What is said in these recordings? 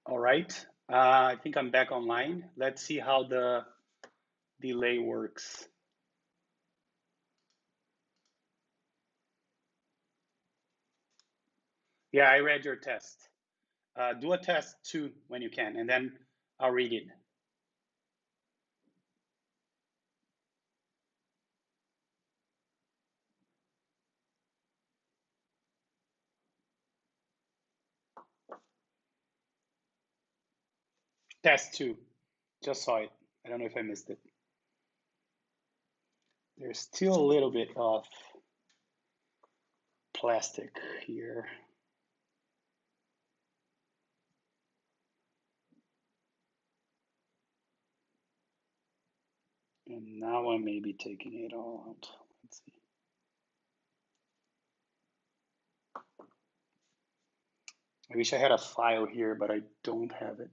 All right, I think I'm back online. Let's see how the delay works. Yeah, I read your test. Do a test 2 when you can, and then I'll read it. Test 2. Just saw it. I don't know if I missed it. There's still a little bit of plastic here. And now I may be taking it all out. Let's see. I wish I had a file here, but I don't have it.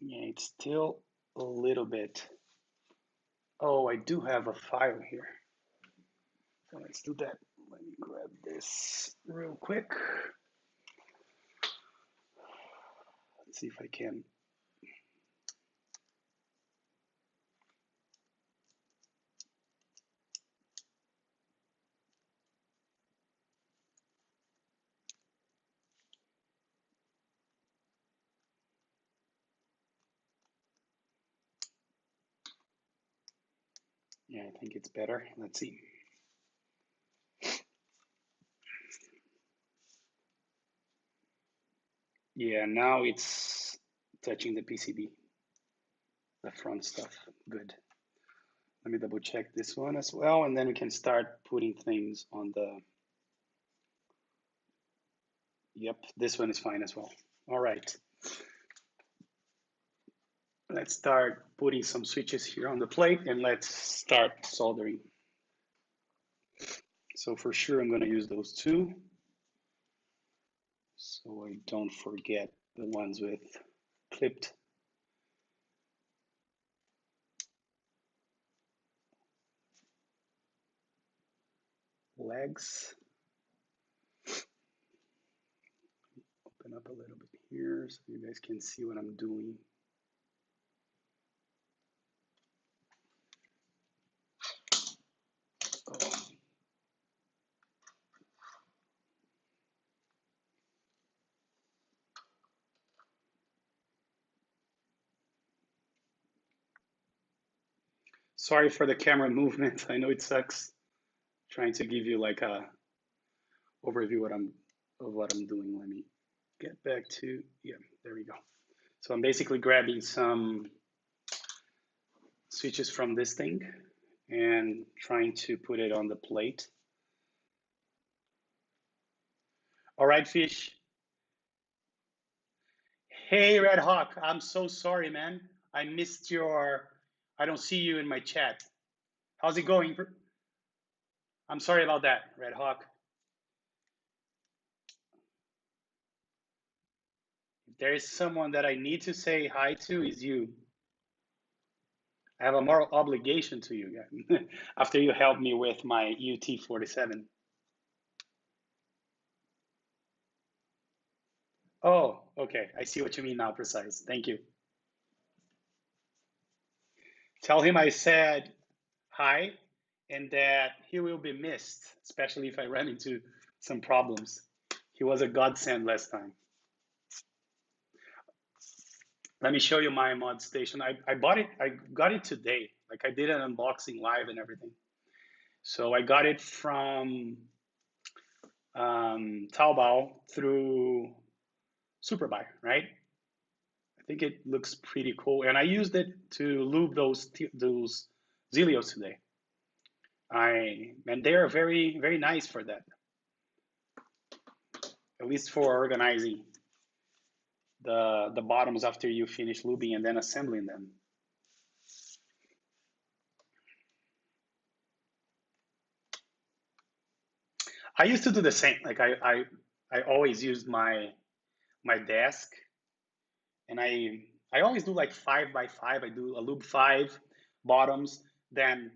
Yeah, it's still a little bit. Oh, I do have a file here. So let's do that. Let me grab this real quick. Let's see if I can. Yeah, I think it's better. Let's see. Yeah, now it's touching the PCB, the front stuff. Good. Let me double check this one as well, and then we can start putting things on the. Yep, this one is fine as well. All right. Let's start putting some switches here on the plate, and let's start soldering. So for sure, I'm going to use those two, so I don't forget the ones with clipped legs. Open up a little bit here so you guys can see what I'm doing. Oh. Sorry for the camera movement. I know it sucks. Trying to give you like a overview of what I'm doing. Let me get back to, yeah, there we go. So I'm basically grabbing some switches from this thing and trying to put it on the plate. All right, Fish. Hey, Red Hawk. I'm so sorry, man. I missed your, I don't see you in my chat. How's it going? I'm sorry about that, Red Hawk. If there is someone that I need to say hi to, is you. I have a moral obligation to you after you helped me with my UT47. Oh, okay. I see what you mean now, Precise. Thank you. Tell him I said hi and that he will be missed, especially if I run into some problems. He was a godsend last time. Let me show you my mod station. I bought it, I got it today. Like I did an unboxing live and everything. So I got it from Taobao through Superbuy, right? I think it looks pretty cool, and I used it to lube those Zealios today. And they are very nice for that, at least for organizing the bottoms after you finish lubing and then assembling them. I used to do the same. Like I always used my desk, and I always do like 5 by 5. I do a lube 5 bottoms, then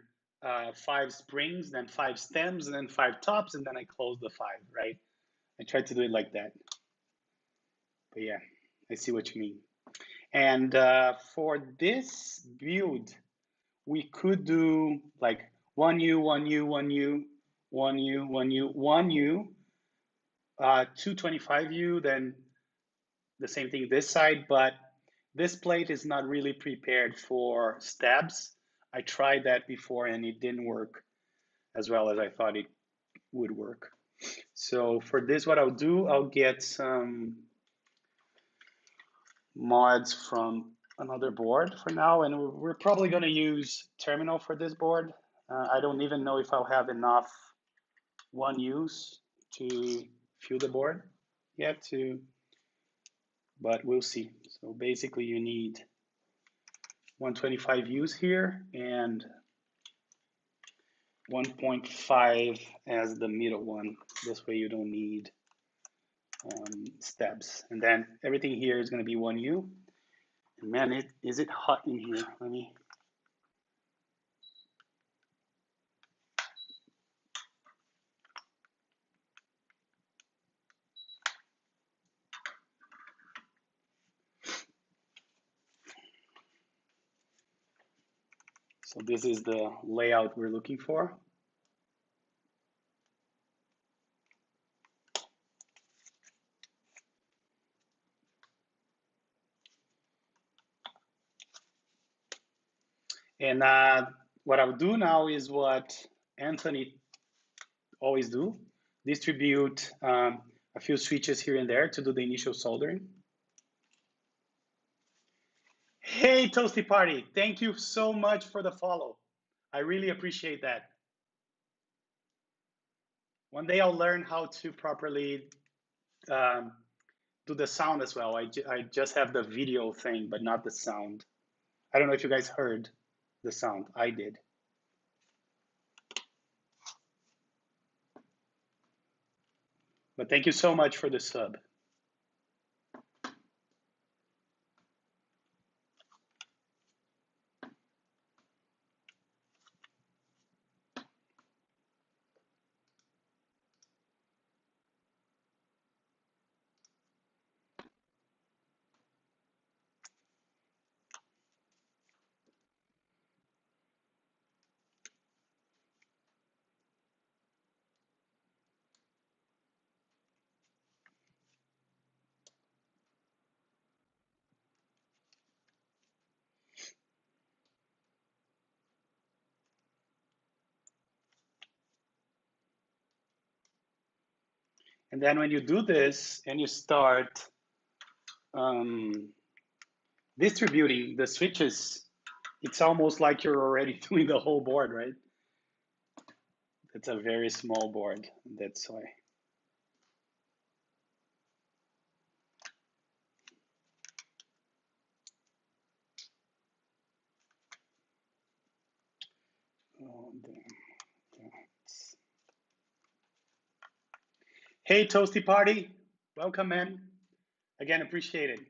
5 springs, then 5 stems, and then 5 tops, and then I close the 5, right? I tried to do it like that. But yeah, I see what you mean. And for this build, we could do like 1U, 1U, 1U, 1U, 1U, 1U, 225U, then the same thing this side, but this plate is not really prepared for stabs. I tried that before and it didn't work as well as I thought it would work. So for this, what I'll do, I'll get some mods from another board for now, and we're probably going to use terminal for this board. I don't even know if I'll have enough 1Us to fuel the board yet, but we'll see. So basically you need 125Us here and 1.5 as the middle one. This way you don't need stabs. And then everything here is going to be 1U. And man, is it hot in here? Let me. So this is the layout we're looking for. And what I'll do now is what Anthony always do, distribute a few switches here and there to do the initial soldering. Hey, Toasty Party, thank you so much for the follow. I really appreciate that. One day I'll learn how to properly do the sound as well. I just have the video thing, but not the sound. I don't know if you guys heard the sound. I did. But thank you so much for the sub. And then when you do this and you start distributing the switches, it's almost like you're already doing the whole board, right? It's a very small board, that's why. Oh, damn. Hey, Toasty Party, welcome, man. Again, appreciate it.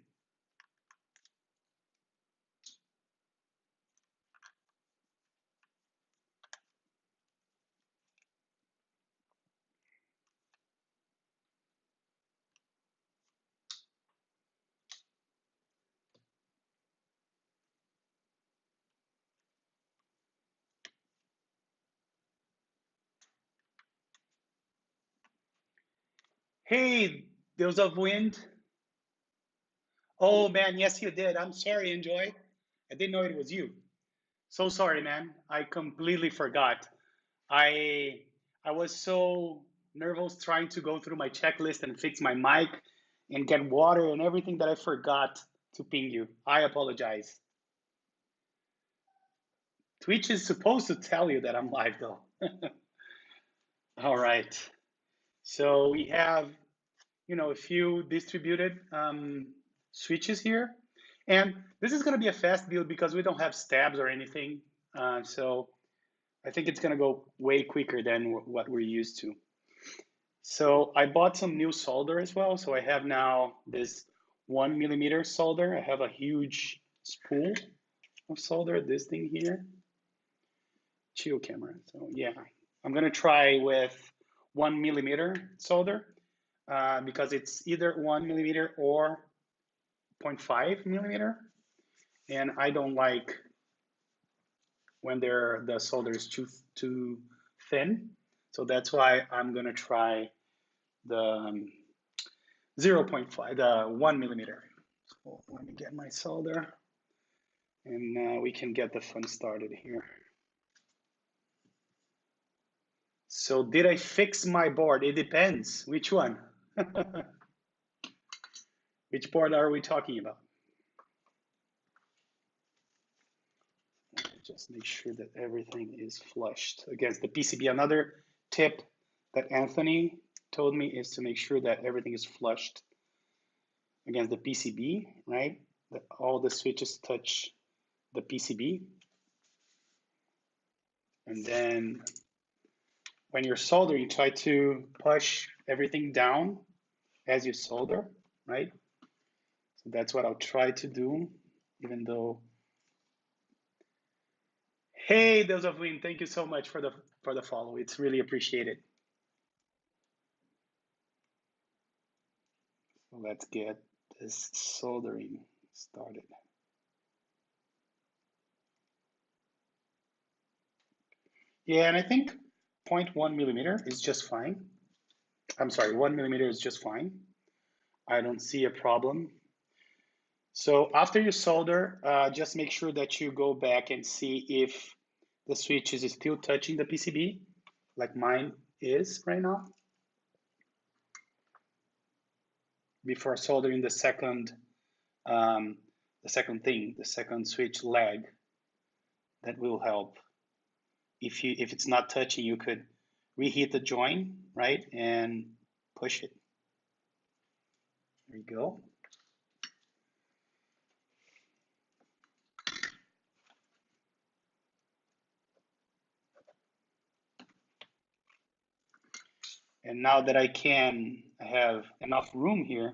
Hey, Deus of Wind. Oh man, yes you did. I'm sorry, Enjoy. I didn't know it was you. So sorry, man. I completely forgot. I I was so nervous trying to go through my checklist and fix my mic and get water and everything that I forgot to ping you. I apologize. Twitch is supposed to tell you that I'm live though. All right. So we have, a few distributed switches here. And this is going to be a fast build because we don't have stabs or anything. So I think it's going to go way quicker than what we're used to. So I bought some new solder as well. So I have now this 1mm solder. I have a huge spool of solder, this thing here. chill camera. So yeah, I'm gonna try with 1 mm solder because it's either 1 mm or 0.5 mm, and I don't like when the solder is too thin. So that's why I'm gonna try the 0.5, the 1 mm. So let me get my solder, and now we can get the fun started here. So did I fix my board? It depends. Which one? Which board are we talking about? Just make sure that everything is flushed against the PCB. Another tip that Anthony told me is to make sure that everything is flushed against the PCB, right? That all the switches touch the PCB. And then when you're soldering, try to push everything down as you solder, right? So that's what I'll try to do, even though. Hey, Delzavin, thank you so much for the follow. It's really appreciated. So let's get this soldering started. Yeah, and I think 0.1 mm is just fine. I'm sorry, 1 mm is just fine. I don't see a problem. So after you solder, just make sure that you go back and see if the switch is still touching the PCB, like mine is right now, before soldering the second switch leg. That will help. If it's not touching, you could reheat the joint, right, and push it. There you go. And now that I have enough room here,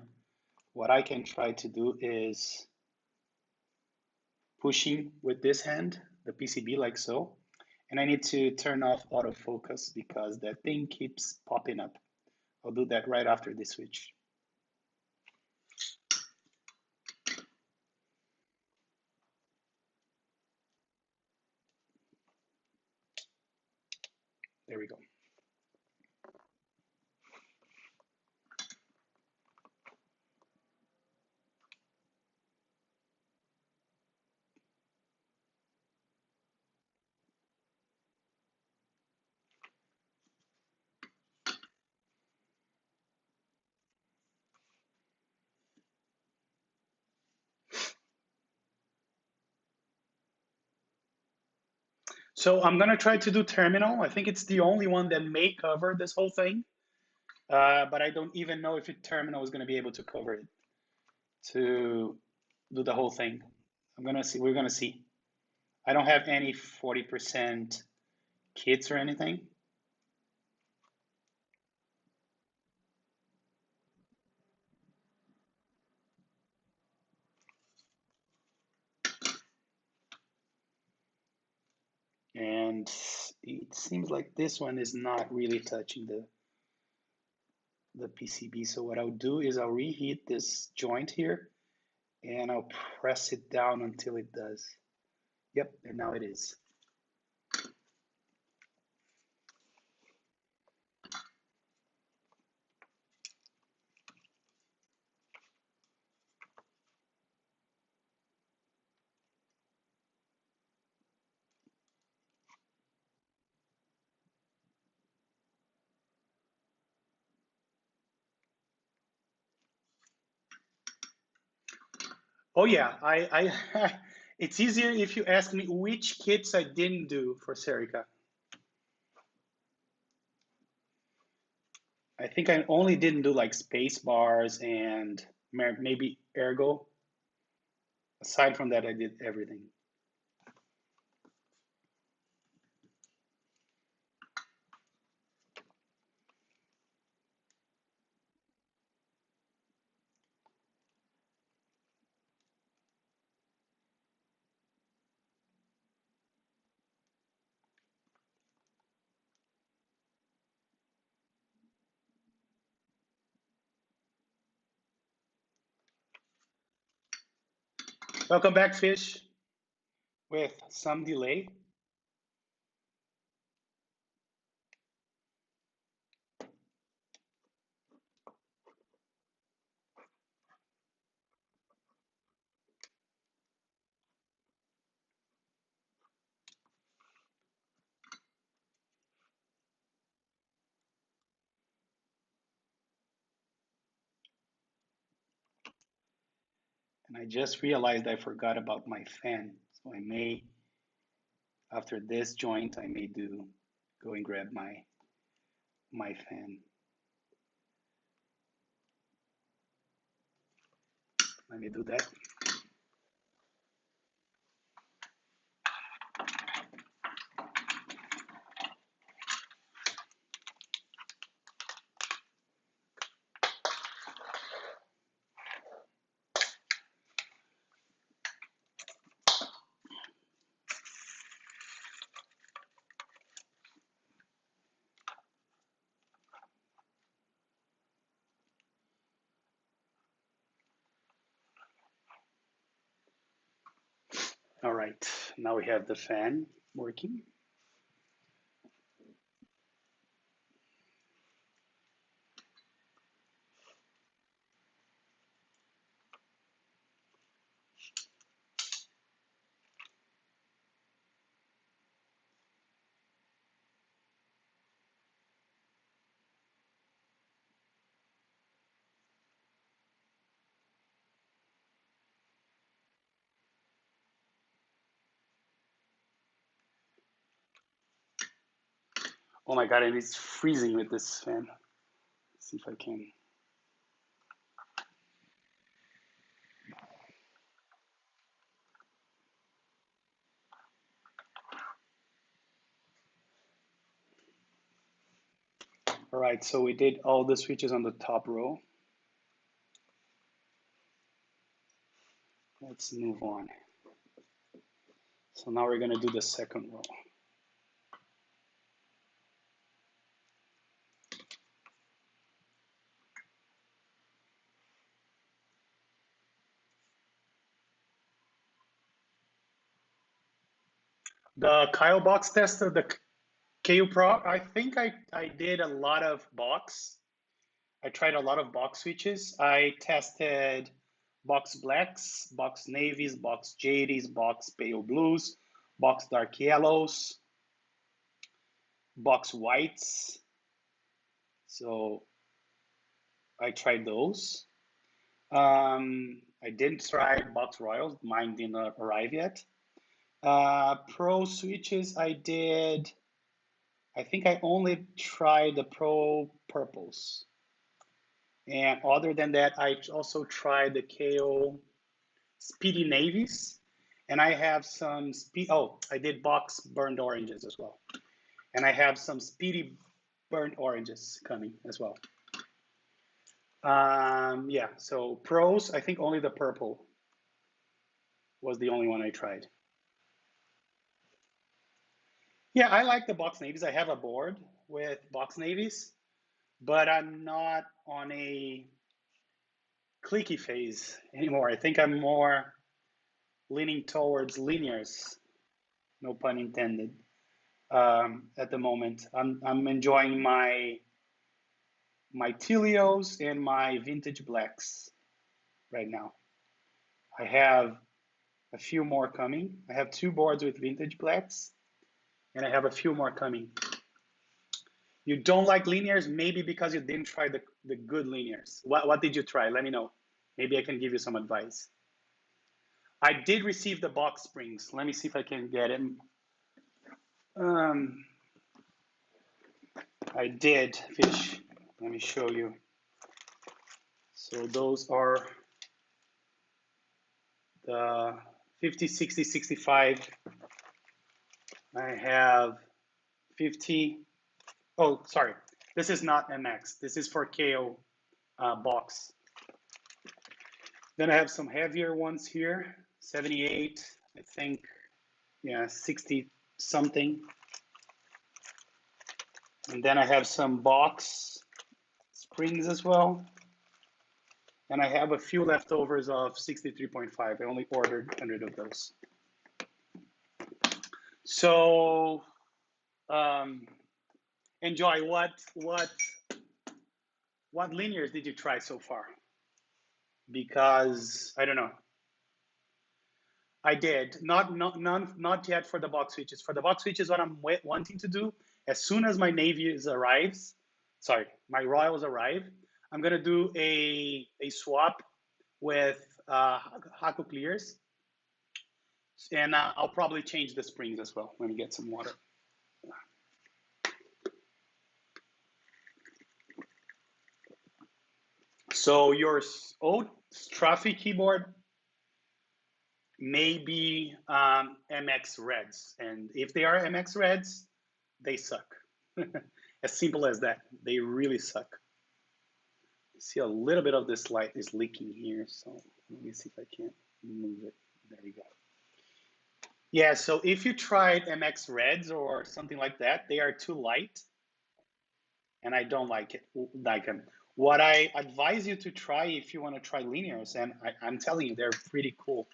what I can try to do is pushing with this hand, the PCB like so. And I need to turn off autofocus because that thing keeps popping up. I'll do that right after this switch. There we go. So I'm gonna try to do terminal. I think it's the only one that may cover this whole thing, but I don't even know if terminal is gonna be able to cover it, to do the whole thing. I'm gonna see, we're gonna see. I don't have any 40% kits or anything. And it seems like this one is not really touching the PCB. So what I'll do is I'll reheat this joint here and I'll press it down until it does. Yep, and now it is. Oh yeah, it's easier if you ask me which kits I didn't do for Serica. I think I only didn't do like space bars and maybe ergo. Aside from that, I did everything. Welcome back, Fish, with some delay. And I just realized I forgot about my fan. So I may, after this joint, I may go and grab my fan. Let me do that. All right, now we have the fan working. Oh my God, and it's freezing with this fan. Let's see if I can. All right, so we did all the switches on the top row. Let's move on. So now we're gonna do the second row. The Kyle box tester, the KU Pro, I think I did a lot of box. I tried a lot of box switches. I tested box blacks, box navies, box jadies, box pale blues, box dark yellows, box whites. So I tried those. I didn't try box royals. Mine didn't arrive yet. Pro switches, I did. I think I only tried the Pro purples. And other than that, I also tried the KO Speedy Navies. And I have some I did box burned oranges as well. And I have some Speedy burnt oranges coming as well. Yeah, so pros, I think only the purple was the only one I tried. Yeah, I like the box navies. I have a board with box navies, but I'm not on a clicky phase anymore. I think I'm more leaning towards linears, no pun intended. At the moment, I'm enjoying my Zealios and my vintage blacks right now. I have a few more coming. I have 2 boards with vintage blacks, and I have a few more coming. You don't like linears, maybe because you didn't try the good linears. What did you try? Let me know. Maybe I can give you some advice. I did receive the box springs. Let me see if I can get it. I did, Fish. Let me show you. So those are the 50, 60, 65. I have 50. Oh, sorry. This is not MX. This is for KO box. Then I have some heavier ones here. 78, I think. Yeah, 60 something. And then I have some box springs as well. And I have a few leftovers of 63.5. I only ordered 100 of those. So, Enjoy, what linears did you try so far? Because I don't know. I did not yet for the box switches. For the box switches, what I'm wanting to do as soon as my navies arrives, sorry, my royals arrive, I'm gonna do a swap with Haku clears, and I'll probably change the springs as well. Let me get some water. So your old Strafi keyboard may be MX Reds, and if they are MX Reds, they suck. As simple as that. They really suck. See, a little bit of this light is leaking here, so let me see if I can move it. There we go. Yeah, so if you tried MX Reds or something like that, they are too light, and I don't like them. What I advise you to try if you want to try linears, and I'm telling you, they're pretty cool.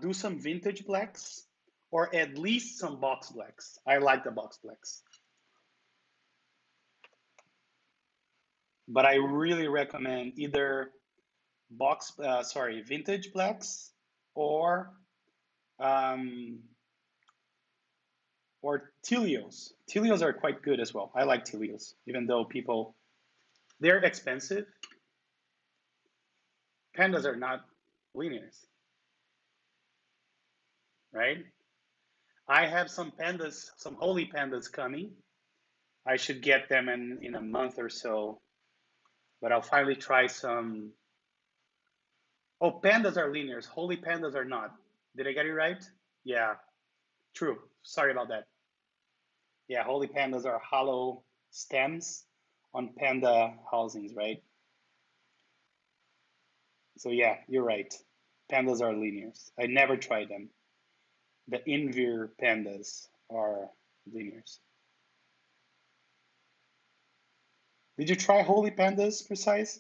Do some vintage blacks, or at least some box blacks. I like the box blacks. But I really recommend either vintage blacks or Zealios. Zealios are quite good as well. I like Zealios, even though they're expensive. Pandas are not linears, right? I have some pandas, some holy pandas coming. I should get them in a month or so, but I'll finally try some. Oh, pandas are linears. Holy pandas are not. Did I get it right? Yeah, true. Sorry about that. Yeah, holy pandas are hollow stems on panda housings, right? So yeah, you're right. Pandas are linears. I never tried them. The Invir pandas are linears. Did you try holy pandas, Precise?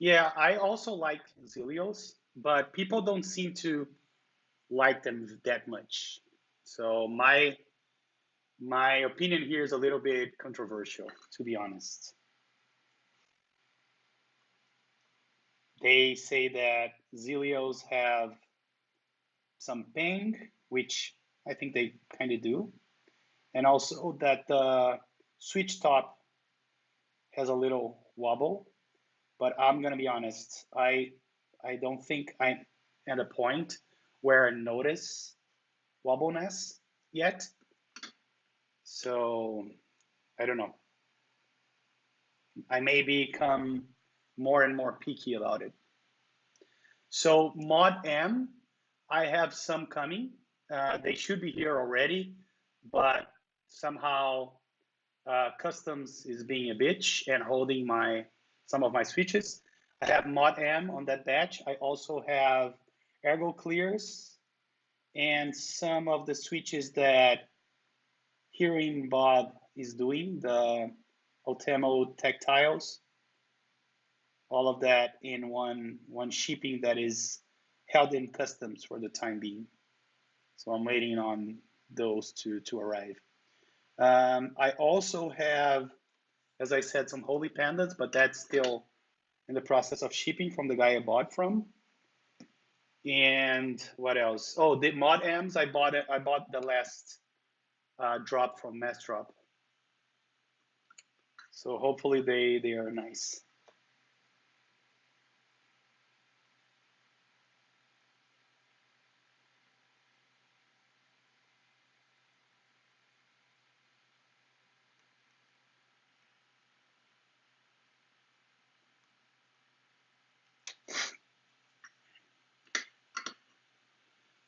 Yeah, I also like Zealios, but people don't seem to like them that much. So my opinion here is a little bit controversial, to be honest. They say that Zealios have some ping, which I think they kind of do, and also that the switch top has a little wobble. But I'm gonna be honest, I don't think I'm at a point where I notice wobbleness yet. So I don't know. I may become more and more picky about it. So Mod M, I have some coming. They should be here already, but somehow customs is being a bitch and holding some of my switches. I have Mod M on that batch. I also have Ergo Clears and some of the switches that Hearing Bob is doing, the Otemo Tactiles. All of that in one shipping that is held in customs for the time being. So I'm waiting on those to arrive. I also have, as I said, some holy pandas, but that's still in the process of shipping from the guy I bought from. And what else? Oh, the mod M's I bought the last drop from Mass Drop. So hopefully they are nice.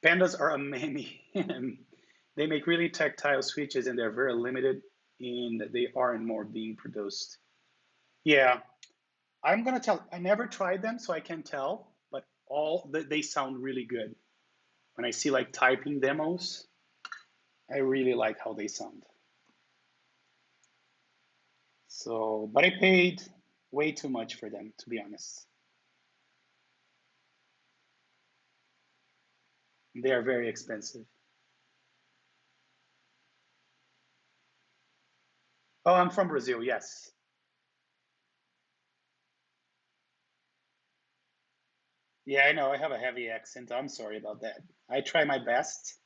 Pandas are amazing. They make really tactile switches and they're very limited and they aren't more being produced. Yeah, I'm gonna tell, I never tried them, so I can't tell, but they sound really good. When I see like typing demos, I really like how they sound. So, but I paid way too much for them, to be honest. They are very expensive. Oh, I'm from Brazil, yes. Yeah, I know, I have a heavy accent. I'm sorry about that. I try my best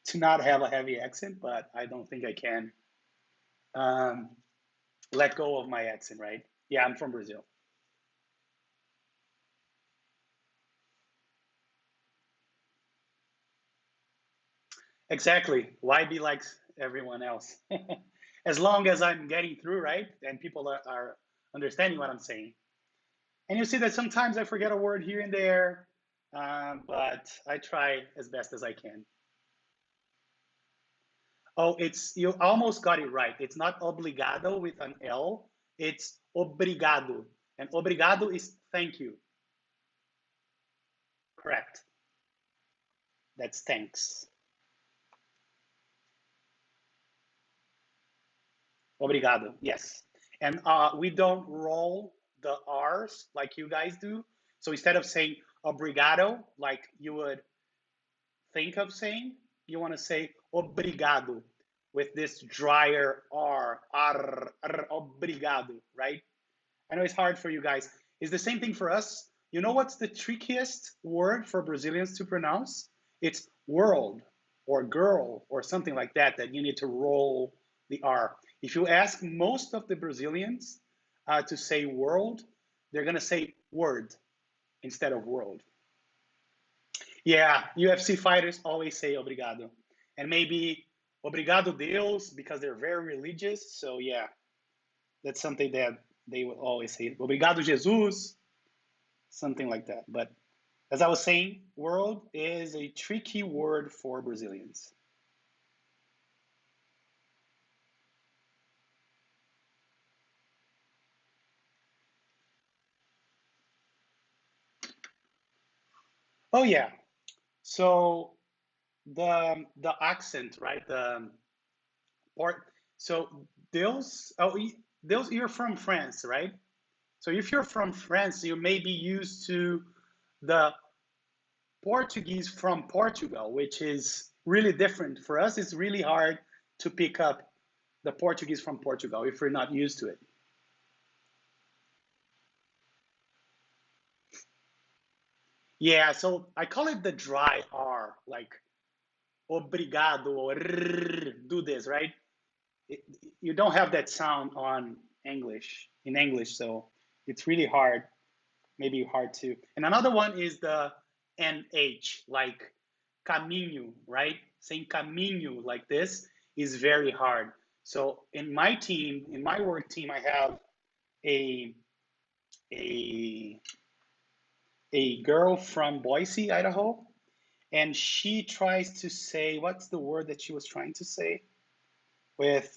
to not have a heavy accent, but I don't think I can um, let go of my accent, right? Yeah, I'm from Brazil. Exactly. Why be like everyone else? As long as I'm getting through, right? And people are understanding what I'm saying. And you see that sometimes I forget a word here and there, but I try as best as I can. Oh, it's you almost got it right. It's not obrigado with an L. It's obrigado, and obrigado is thank you. Correct. That's thanks. Obrigado. Yes. And we don't roll the R's like you guys do. So instead of saying obrigado, like you would think of saying, you want to say obrigado with this drier R, obrigado, right? I know it's hard for you guys. It's the same thing for us. You know what's the trickiest word for Brazilians to pronounce? It's world or girl or something like that, that you need to roll the R. If you ask most of the Brazilians to say world, they're going to say word instead of world. Yeah, UFC fighters always say obrigado. And maybe obrigado Deus because they're very religious. So, yeah, that's something that they would always say. Obrigado Jesus, something like that. But as I was saying, world is a tricky word for Brazilians. Oh, yeah. So the accent, right? The port. So Deus, oh, Deus, you're from France, right? So if you're from France, you may be used to the Portuguese from Portugal, which is really different. For us, it's really hard to pick up the Portuguese from Portugal if we're not used to it. Yeah, so I call it the dry R, like obrigado or do this, right? It, you don't have that sound on English, in English, so it's really hard, maybe hard to. And another one is the NH, like caminho, right? Saying caminho like this is very hard. So in my team, in my work team, I have a a a girl from Boise, Idaho, and she tries to say, what's the word that she was trying to say with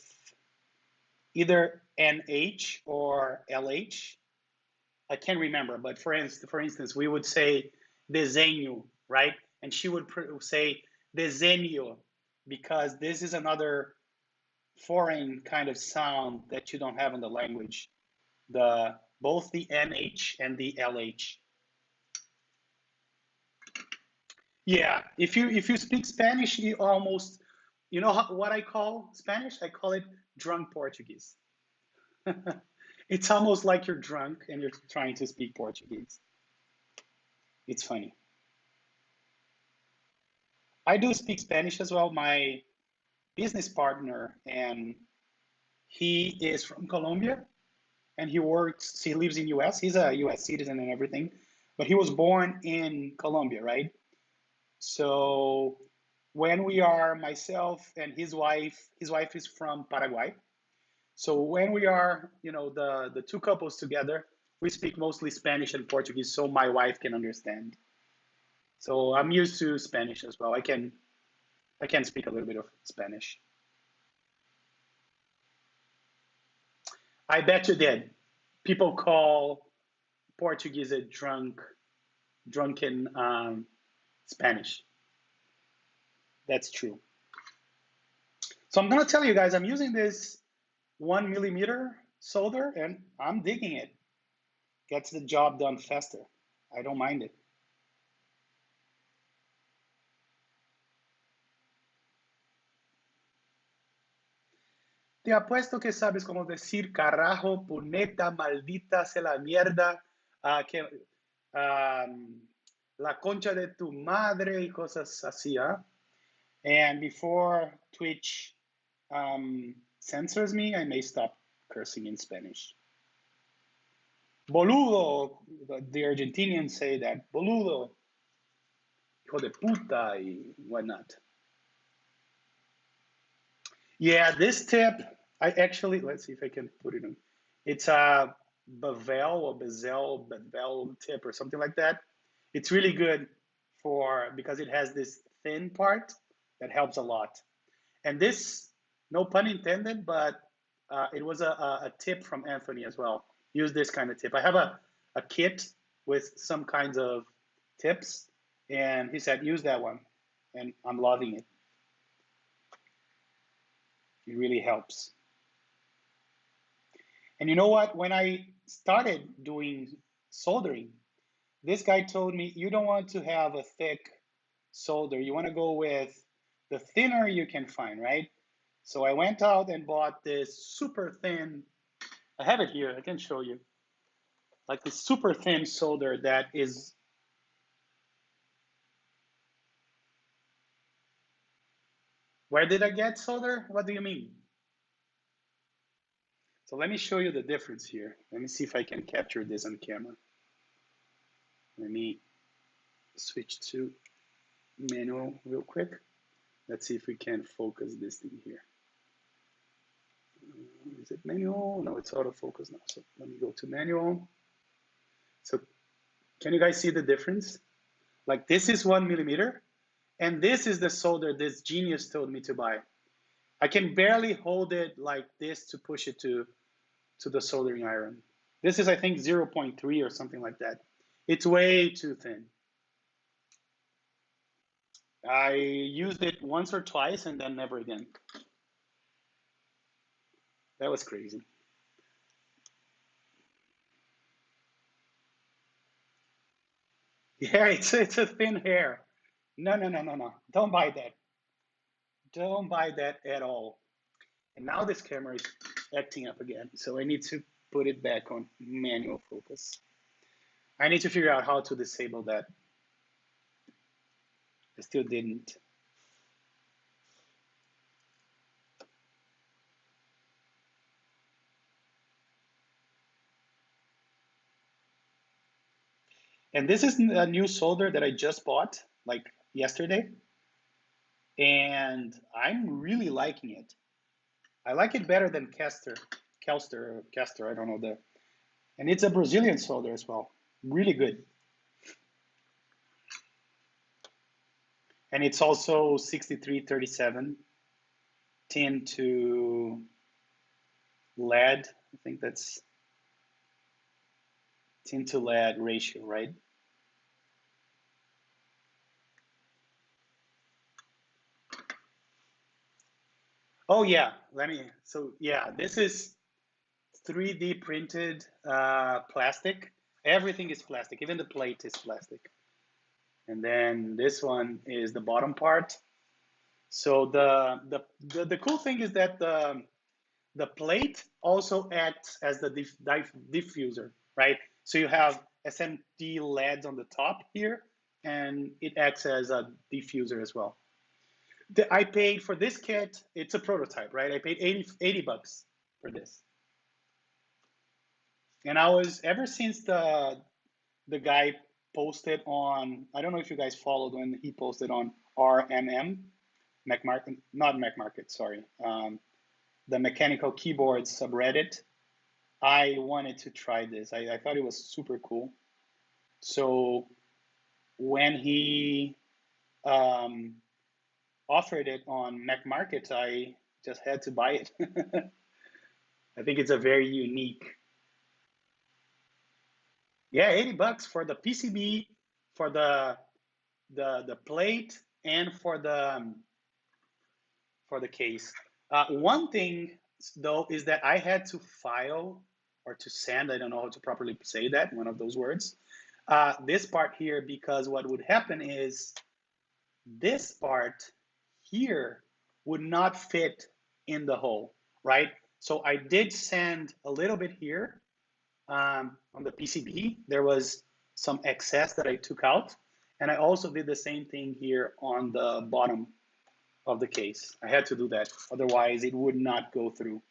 either NH or LH? I can't remember, but for instance, we would say desenho, right? And she would say desenho because this is another foreign kind of sound that you don't have in the language. The both the NH and the LH. Yeah, if you speak Spanish, you almost, you know what I call Spanish? I call it drunk Portuguese. It's almost like you're drunk and you're trying to speak Portuguese. It's funny. I do speak Spanish as well. My business partner, and he is from Colombia, and he lives in US. He's a US citizen and everything, but he was born in Colombia, right? So when we are myself and his wife is from Paraguay. So when we are, the two couples together, we speak mostly Spanish and Portuguese so my wife can understand. So I'm used to Spanish as well. I can speak a little bit of Spanish. I bet you did. People call Portuguese a drunken Spanish. That's true. So I'm gonna tell you guys, I'm using this 1 millimeter solder and I'm digging it. Gets the job done faster. I don't mind it. Te apuesto que sabes cómo decir carajo, puneta, maldita, sea la mierda, la concha de tu madre y cosas así, ¿ah? And before Twitch censors me, I may stop cursing in Spanish. Boludo, the Argentinians say that, boludo, hijo de puta, y whatnot. Yeah, this tip, I actually, let's see if I can put it in. It's a Bevel tip or something like that. It's really good because it has this thin part that helps a lot. And this, no pun intended, but it was a tip from Anthony as well. Use this kind of tip. I have a kit with some kinds of tips, and he said, use that one. And I'm loving it. It really helps. And you know what? When I started doing soldering, this guy told me, you don't want to have a thick solder. You want to go with the thinner you can find, right? So I went out and bought this super thin, I have it here, I can show you. Like this super thin solder that is, where did I get solder? What do you mean? So let me show you the difference here. Let me see if I can capture this on camera. Let me switch to manual real quick. Let's see if we can focus this thing here. Is it manual? No, it's autofocus now. So let me go to manual. So can you guys see the difference? Like this is 1 millimeter, and this is the solder this genius told me to buy. I can barely hold it like this to push it to the soldering iron. This is, I think, 0.3 or something like that. It's way too thin. I used it once or twice and then never again. That was crazy. Yeah, it's a thin hair. No. Don't buy that. Don't buy that at all. And now this camera is acting up again. So I need to put it back on manual focus. I need to figure out how to disable that. I still didn't. And this is a new solder that I just bought like yesterday. And I'm really liking it. I like it better than Kelster, I don't know. And it's a Brazilian solder as well. Really good. And it's also 6337 tin to lead. I think that's tin to lead ratio, right? Oh yeah, this is 3D printed plastic. Everything is plastic, even the plate is plastic. And then this one is the bottom part. So the cool thing is that the plate also acts as the diffuser, right? So you have SMD LEDs on the top here, and it acts as a diffuser as well. I paid for this kit, it's a prototype, right? I paid 80 bucks for this. And I was, ever since the guy posted on, I don't know if you guys followed when he posted on RMM, Mac Market, not Mac Market, sorry, the mechanical keyboard subreddit. I wanted to try this. I thought it was super cool. So when he offered it on Mac Market, I just had to buy it. I think it's a very unique. Yeah, 80 bucks for the PCB, for the plate, and for the case. One thing though is that I had to file or to send, I don't know how to properly say that, one of those words, this part here, because what would happen is this part here would not fit in the hole, right? So I did sand a little bit here on the PCB. There was some excess that I took out. And I also did the same thing here on the bottom of the case. I had to do that, otherwise it would not go through.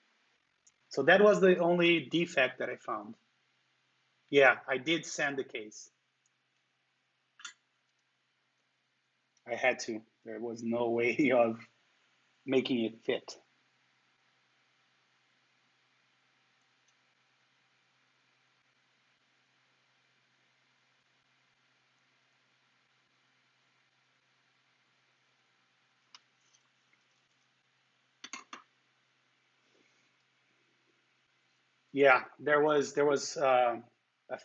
So that was the only defect that I found. Yeah, I did sand the case. I had to. There was no way of making it fit. Yeah, there was a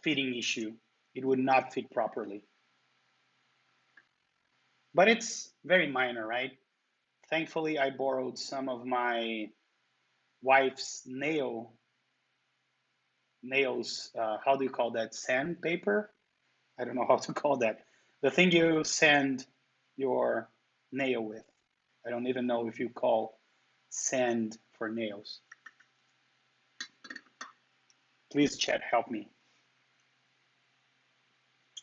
fitting issue. It would not fit properly. But it's very minor, right? Thankfully, I borrowed some of my wife's nails. How do you call that? Sandpaper? I don't know how to call that. The thing you sand your nail with. I don't even know if you call sand for nails. Please, chat, help me.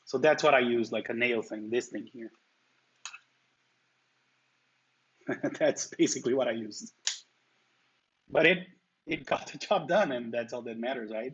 So that's what I use, like a nail thing, this thing here. That's basically what I used. But it got the job done, and that's all that matters, right?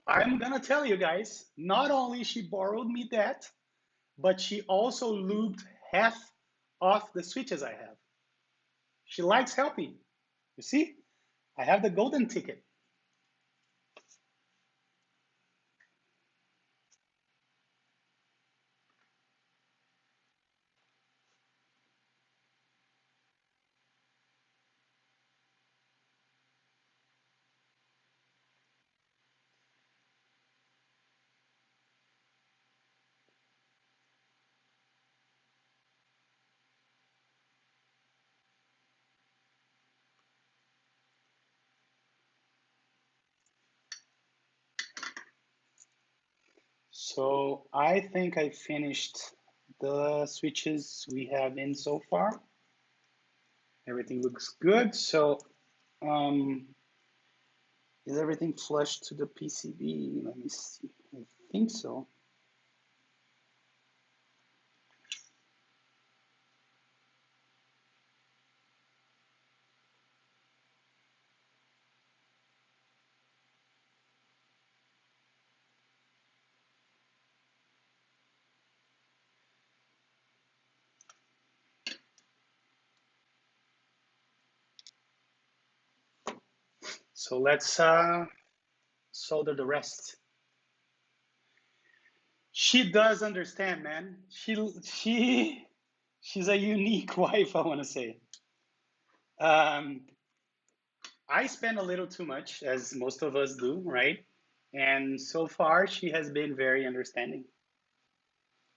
I'm gonna tell you guys, not only she borrowed me that, but she also lubed half of the switches I have. She likes helping. You see, I have the golden ticket. So I think I finished the switches we have in so far. Everything looks good. So is everything flushed to the PCB? Let me see. I think so. So let's solder the rest. She does understand, man. She's a unique wife, I want to say. I spend a little too much, as most of us do, right? And so far, she has been very understanding.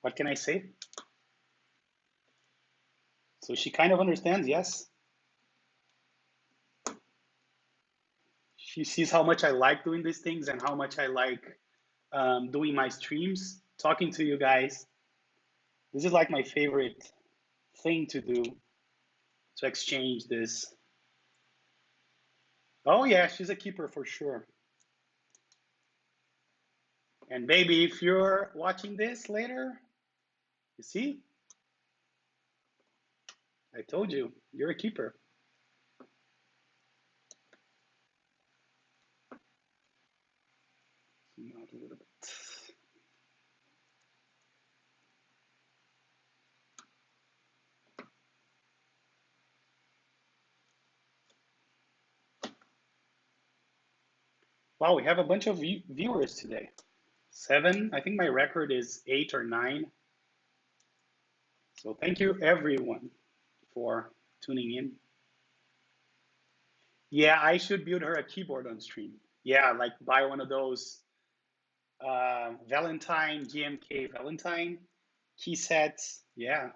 What can I say? So she kind of understands, yes. She sees how much I like doing these things and how much I like doing my streams, talking to you guys. This is like my favorite thing to do, to exchange this. Oh yeah, she's a keeper for sure. And baby, if you're watching this later, you see, I told you, you're a keeper. Not a little bit. Wow, we have a bunch of viewers today. 7, I think my record is 8 or 9. So thank you everyone for tuning in. Yeah, I should build her a keyboard on stream. Yeah, like buy one of those Valentine, GMK Valentine key sets. Yeah.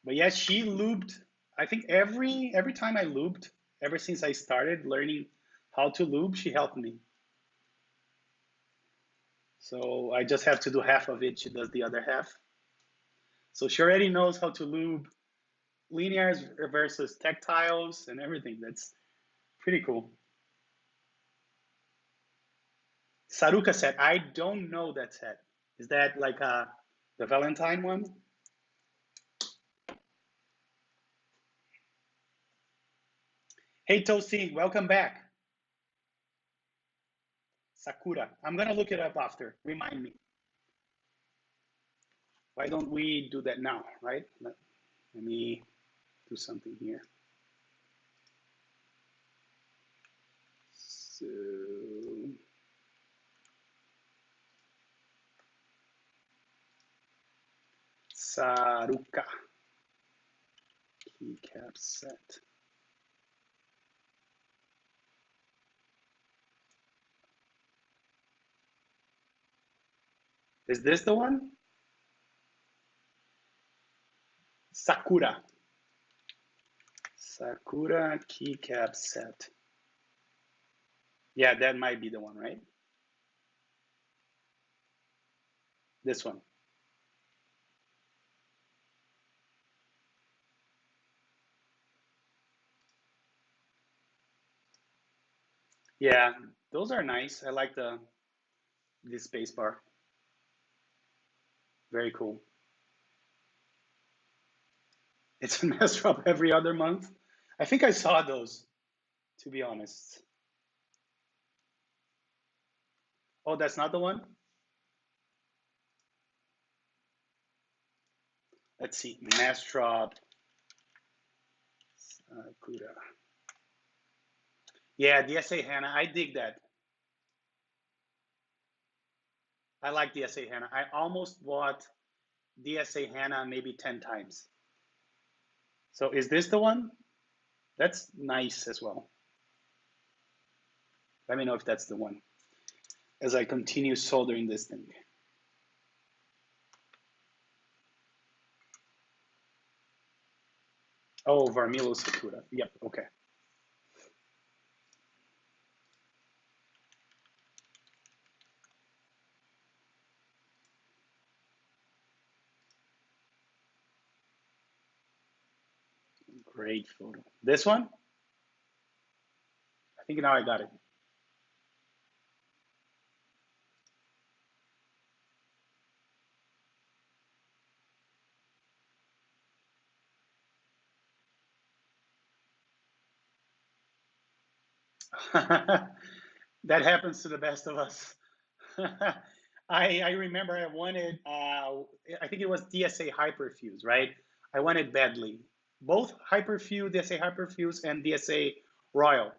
But yeah, she lubed. I think every time I lubed, ever since I started learning how to lube, she helped me. So I just have to do half of it. She does the other half. So she already knows how to lube linears versus tactiles and everything. That's pretty cool. Saruka set. I don't know that set. Is that like the Valentine one? Hey Toasty, welcome back. Sakura. I'm gonna look it up after. Remind me. Why don't we do that now, right? Let me do something here. So, Saruka keycap set. Is this the one? Sakura. Sakura keycap set. Yeah, that might be the one, right? This one. Yeah, those are nice. I like this space bar. Very cool. It's a mess drop every other month. I think I saw those, to be honest. Oh, that's not the one? Let's see. Mass drop. Sakura. Yeah, DSA Hannah. I dig that. I like DSA Hannah. I almost bought DSA Hannah maybe 10 times. So is this the one? That's nice as well. Let me know if that's the one as I continue soldering this thing. Oh, Varmilo Sakura. Yep, okay. Great photo. This one? I think now I got it. That happens to the best of us. I remember I wanted, I think it was DSA Hyperfuse, right? I wanted badly. Both Hyperfuse, DSA Hyperfuse, and DSA Royal.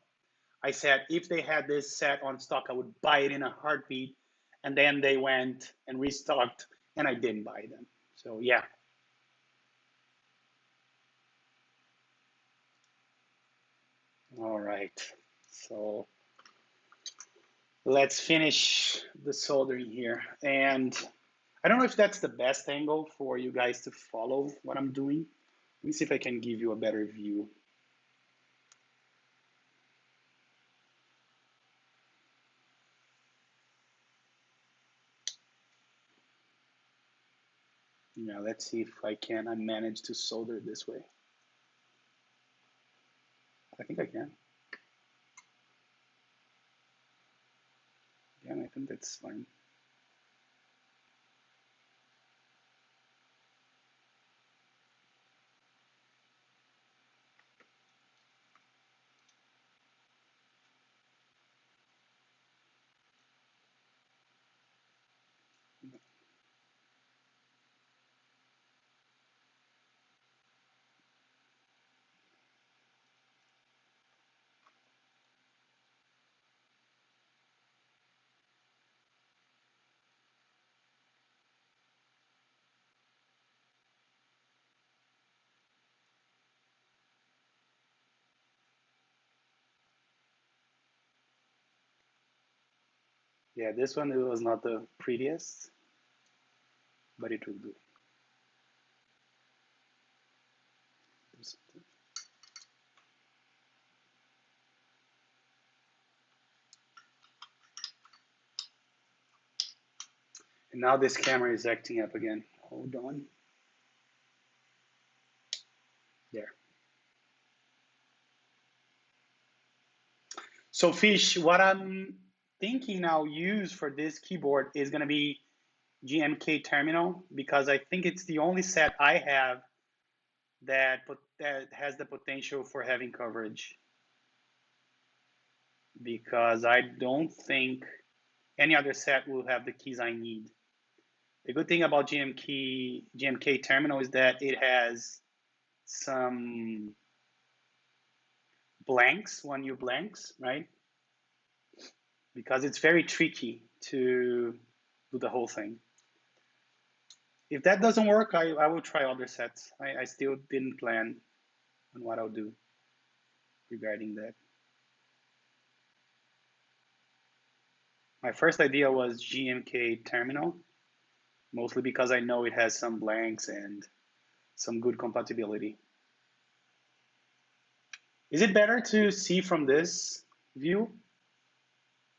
I said if they had this set on stock, I would buy it in a heartbeat. And then they went and restocked, and I didn't buy them. So yeah. All right. So let's finish the soldering here. And I don't know if that's the best angle for you guys to follow what I'm doing. Let me see if I can give you a better view. Yeah, let's see if I manage to solder this way. I think I can. Yeah, I think that's fine. Yeah, this one, it was not the prettiest, but it will do. And now this camera is acting up again. Hold on. There. So Fish, what I'm thinking I'll use for this keyboard is gonna be GMK Terminal, because I think it's the only set I have that has the potential for having coverage. Because I don't think any other set will have the keys I need. The good thing about GMK Terminal is that it has some blanks, 1U blanks, right? Because it's very tricky to do the whole thing. If that doesn't work, I will try other sets. I still didn't plan on what I'll do regarding that. My first idea was GMK Terminal, mostly because I know it has some blanks and some good compatibility. Is it better to see from this view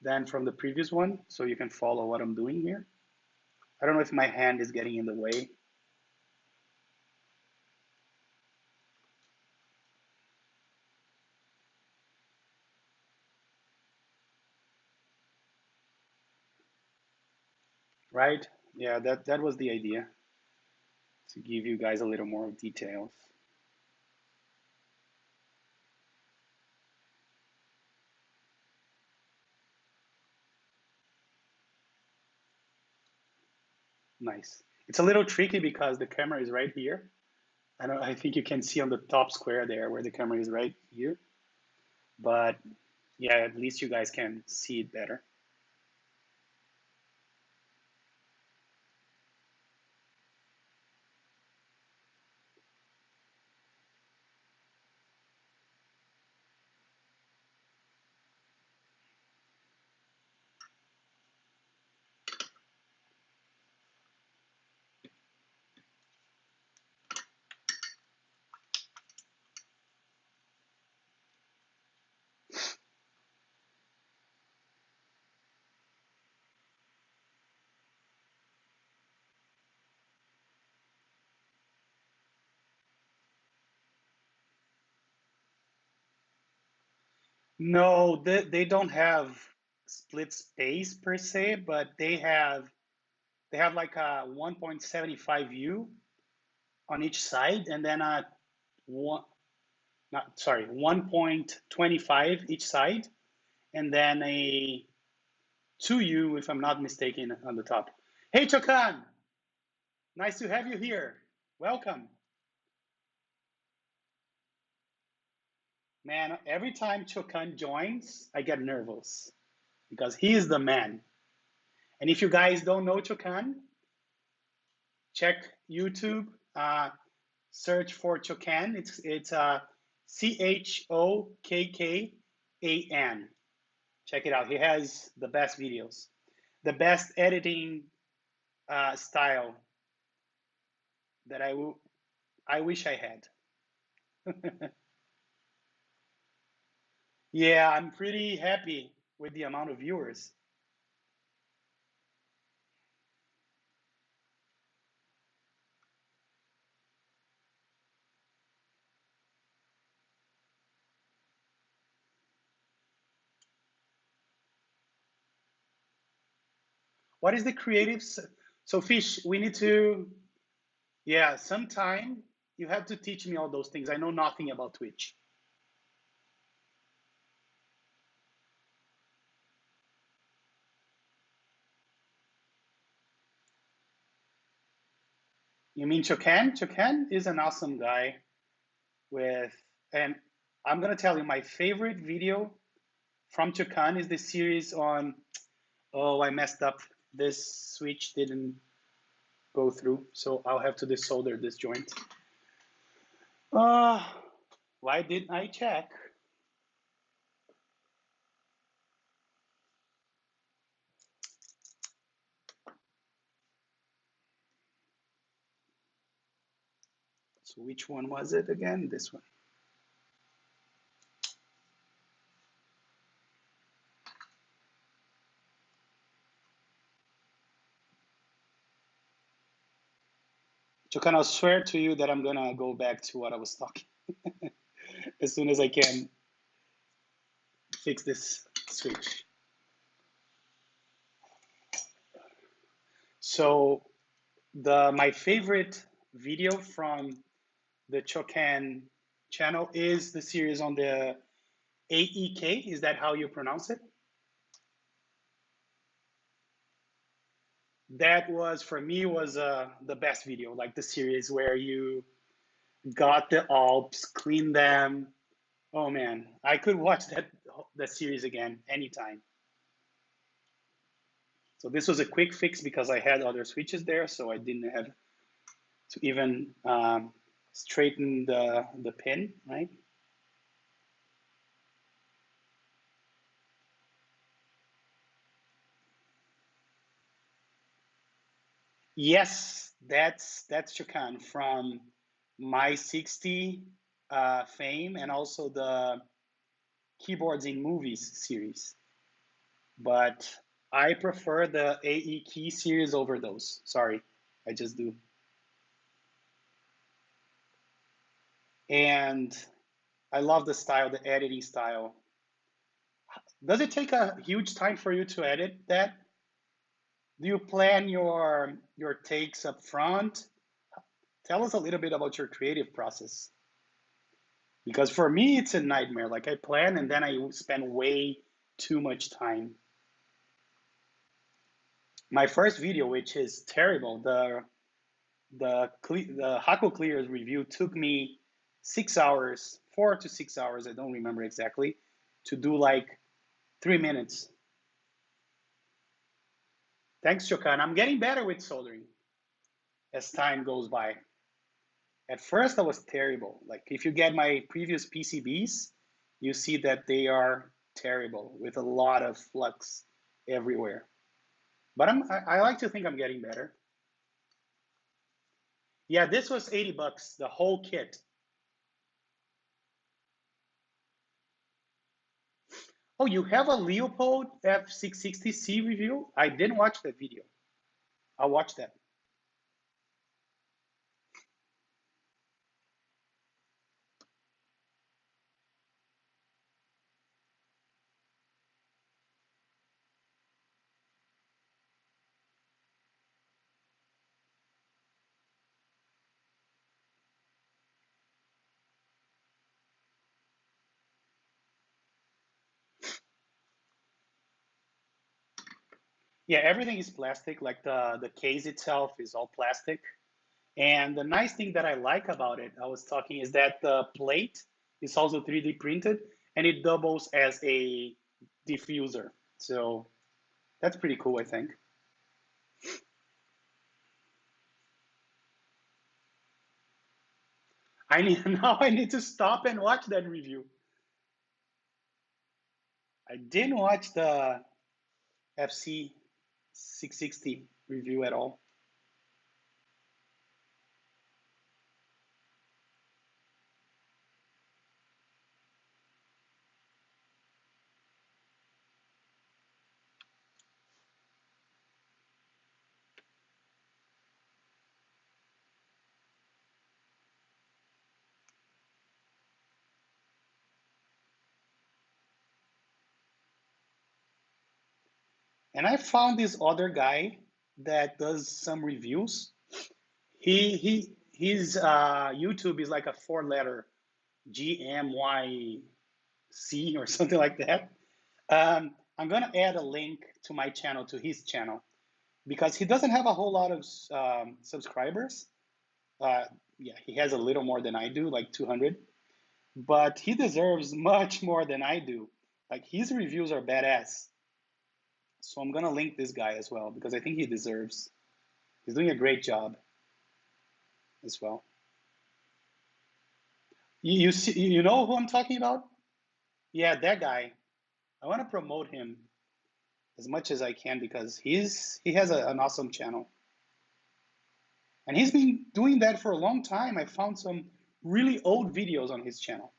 than from the previous one, so you can follow what I'm doing here? I don't know if my hand is getting in the way. Right? Yeah, that was the idea, to give you guys a little more details. Nice. It's a little tricky because the camera is right here. I think you can see on the top square there where the camera is right here. But yeah, at least you guys can see it better. No, they don't have split space per se, but they have like a 1.75 U on each side, and then a one, not sorry, 1.25 each side, and then a 2U, if I'm not mistaken, on the top. Hey, Chokan, nice to have you here. Welcome. Man, every time Chokan joins, I get nervous because he is the man. And if you guys don't know Chokan, check YouTube, search for Chokan. It's Chokkan. Check it out. He has the best videos, the best editing style that I wish I had. Yeah, I'm pretty happy with the amount of viewers. What is the creative? So Fish, we need to, yeah, sometime you have to teach me all those things. I know nothing about Twitch. You mean Chokan? Chokan is an awesome guy with, and I'm gonna tell you my favorite video from Chokan is the series on, oh, I messed up. This switch didn't go through, so I'll have to desolder this joint. Why didn't I check? So which one was it again? This one. So can I swear to you that I'm gonna go back to what I was talking as soon as I can fix this switch. So my favorite video from the Chocan channel is the series on the AEK. Is that how you pronounce it? That was, for me, was the best video, like the series where you got the Alps, cleaned them. Oh man, I could watch that series again anytime. So this was a quick fix because I had other switches there, so I didn't have to even straighten the pin, right? Yes, that's Chakan from My 60 fame and also the Keyboards in Movies series. But I prefer the AE Key series over those. Sorry, I just do. And I love the style, the editing style. Does it take a huge time for you to edit that? Do you plan your takes up front? Tell us a little bit about your creative process. Because for me, it's a nightmare. Like I plan and then I spend way too much time. My first video, which is terrible, the Haku Clears review took me 6 hours, 4 to 6 hours, I don't remember exactly, to do like 3 minutes. Thanks, Shokan. I'm getting better with soldering as time goes by. At first, I was terrible. Like if you get my previous PCBs, you see that they are terrible with a lot of flux everywhere. But I like to think I'm getting better. Yeah, this was 80 bucks, the whole kit. Oh, you have a Leopold F660C review? I didn't watch that video. I'll watch that. Yeah, everything is plastic, like the case itself is all plastic. And the nice thing that I like about it, I was talking, is that the plate is also 3D printed and it doubles as a diffuser. So that's pretty cool, I think. Now I need to stop and watch that review. I didn't watch the FC 660 review at all. And I found this other guy that does some reviews. His YouTube is like a 4-letter GMYC or something like that. I'm gonna add a link to my channel to his channel because he doesn't have a whole lot of subscribers. Yeah, he has a little more than I do, like 200, but he deserves much more than I do. Like his reviews are badass. So I'm gonna link this guy as well because I think he deserves. He's doing a great job as well. You see, you know who I'm talking about? Yeah, that guy. I want to promote him as much as I can because he has an awesome channel. And he's been doing that for a long time. I found some really old videos on his channel.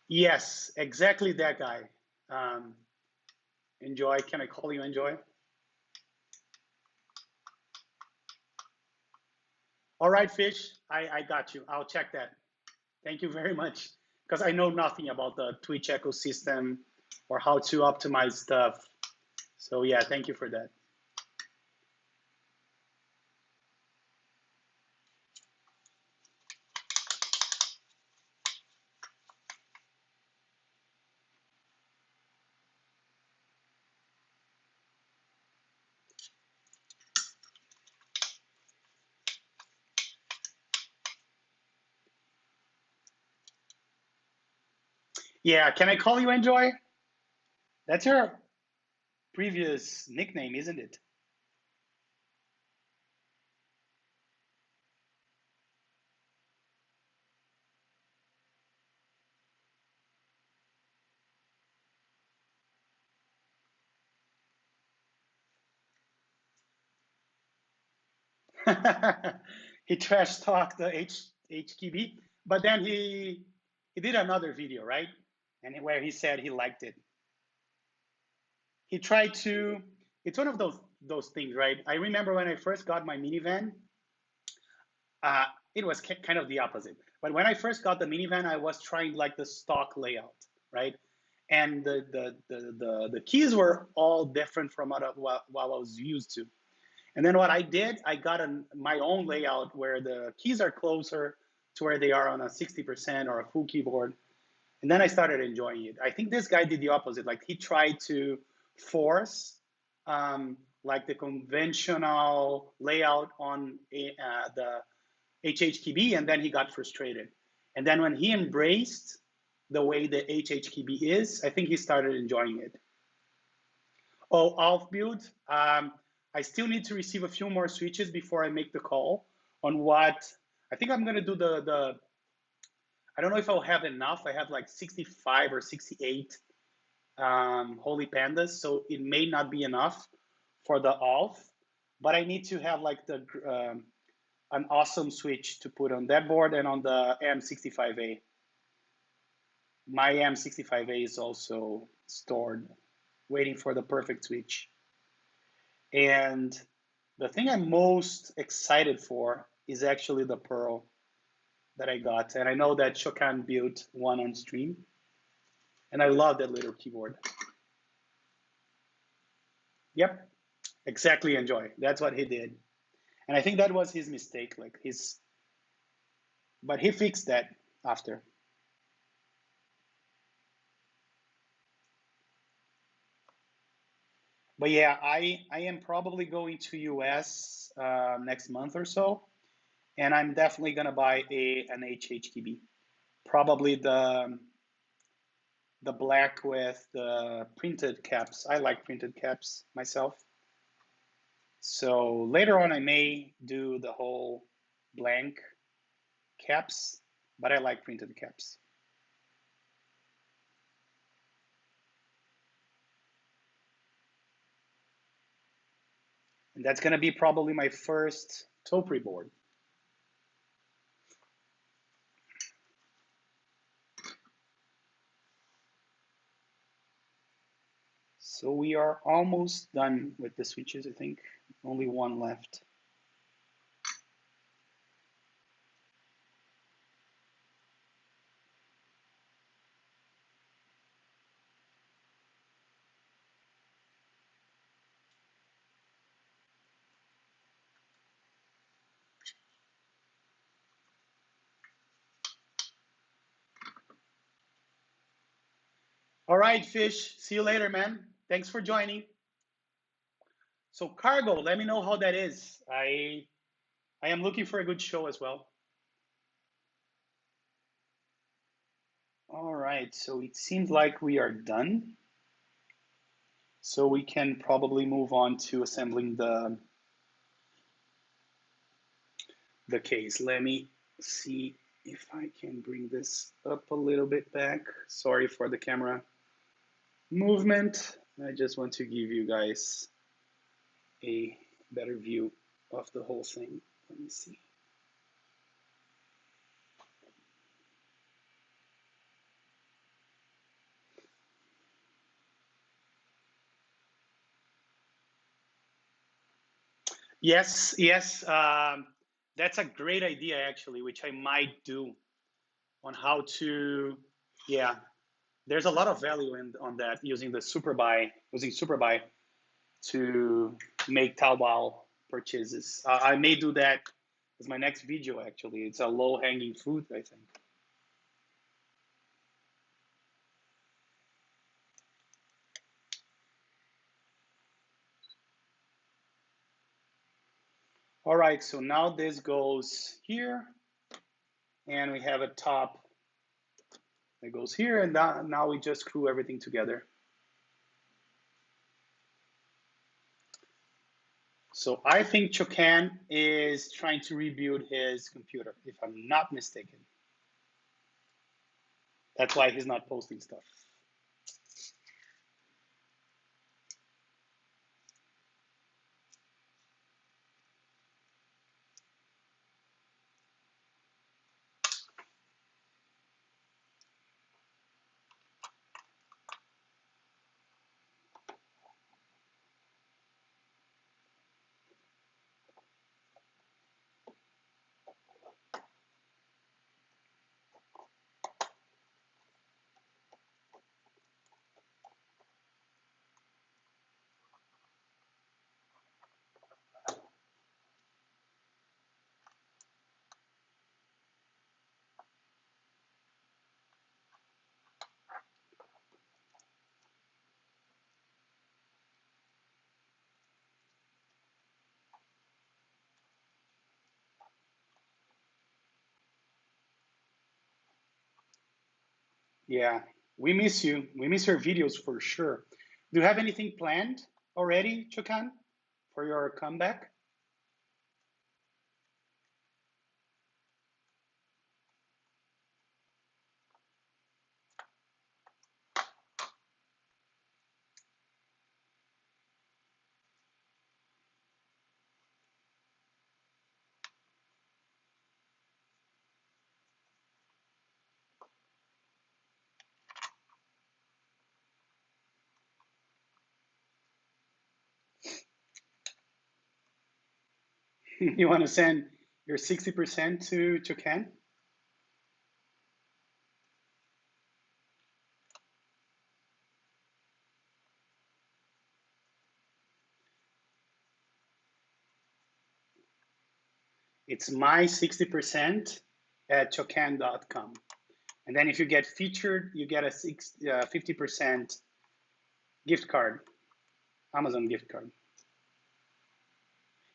Yes, exactly that guy. Um, Enjoy, can I call you Enjoy? All right, Fish, I got you. I'll check that. Thank you very much. Because I know nothing about the Twitch ecosystem or how to optimize stuff. So yeah, thank you for that. Yeah, can I call you Enjoy? That's your previous nickname, isn't it? He trash talked the HTB, but then he did another video, right? And where he said he liked it. He tried to. It's one of those things, right? I remember when I first got my minivan, uh, it was kind of the opposite. But when I first got the minivan, I was trying like the stock layout, right? And the keys were all different from what I was used to. And then what I did, I got my own layout where the keys are closer to where they are on a 60% or a full keyboard. And then I started enjoying it. I think this guy did the opposite. Like he tried to force like the conventional layout on the HHKB, and then he got frustrated. And then when he embraced the way the HHKB is, I think he started enjoying it. Oh, off build. I still need to receive a few more switches before I make the call on what I think I'm gonna do. The I don't know if I'll have enough. I have like 65 or 68 holy pandas, so it may not be enough for the off. But I need to have like the an awesome switch to put on that board and on the M65A. My M65A is also stored, waiting for the perfect switch. And the thing I'm most excited for is actually the Pearl that I got. And I know that Shokan built one on stream. And I love that little keyboard. Yep, exactly, Enjoy. That's what he did. And I think that was his mistake, like but he fixed that after. But yeah, I am probably going to US next month or so, and I'm definitely gonna buy an HHTB. Probably the black with the printed caps. I like printed caps myself. So later on, I may do the whole blank caps, but I like printed caps. And that's gonna be probably my first Topri board. So we are almost done with the switches, I think. Only one left. All right, Fish. See you later, man. Thanks for joining. So cargo, let me know how that is. I am looking for a good show as well. All right, so it seems like we are done. So we can probably move on to assembling the the case. Let me see if I can bring this up a little bit back. Sorry for the camera movement. I just want to give you guys a better view of the whole thing. Let me see. Yes, yes. That's a great idea, actually, which I might do on how to, yeah, there's a lot of value on that using the using Superbuy to make Taobao purchases. I may do that as my next video, actually. It's a low-hanging fruit, I think. All right, so now this goes here, and we have a top that goes here, and now we just screw everything together. So I think Chokan is trying to rebuild his computer, if I'm not mistaken. That's why he's not posting stuff. Yeah, we miss you. We miss your videos for sure. Do you have anything planned already, Chokan, for your comeback? You want to send your 60% to Chokan? It's my 60% at chokan.com. And then if you get featured, you get a 50% gift card, Amazon gift card.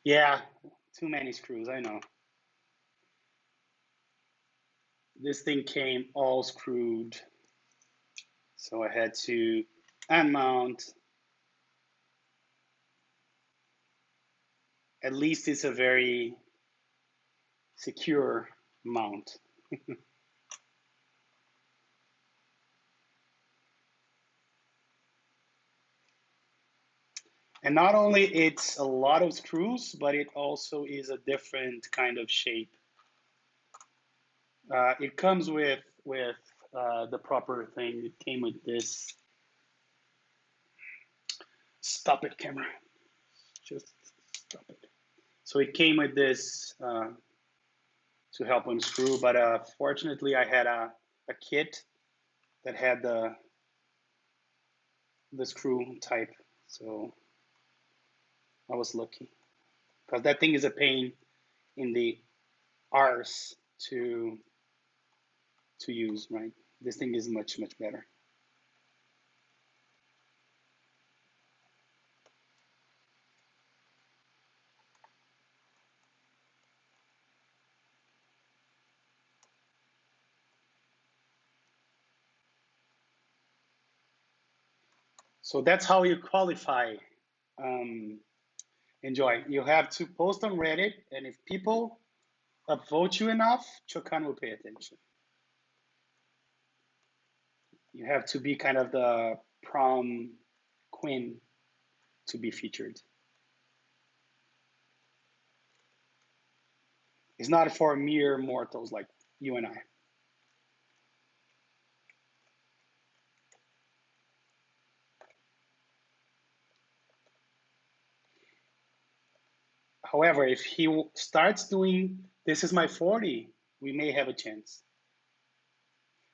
Yeah, too many screws, I know. This thing came all screwed. So I had to unmount. At least it's a very secure mount. And not only it's a lot of screws, but it also is a different kind of shape. It comes with the proper thing. It came with this. Stop it, camera. Just stop it. So it came with this to help unscrew, but fortunately I had a kit that had the screw type, so I was lucky, because that thing is a pain in the arse to use, right? This thing is much better. So that's how you qualify. Enjoy. You have to post on Reddit, and if people upvote you enough, Chokan will pay attention. You have to be kind of the prom queen to be featured. It's not for mere mortals like you and I. However, if he starts doing, this is my 40, we may have a chance.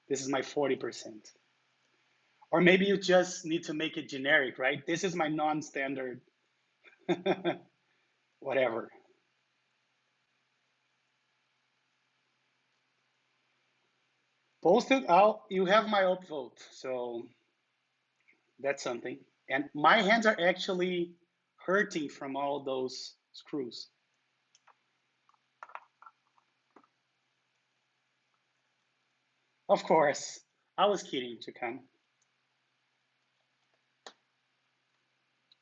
This is my 40%. Or maybe you just need to make it generic, right? This is my non-standard, whatever. Post it out, you have my upvote, so that's something. And my hands are actually hurting from all those screws. Of course, I was kidding, Chikan.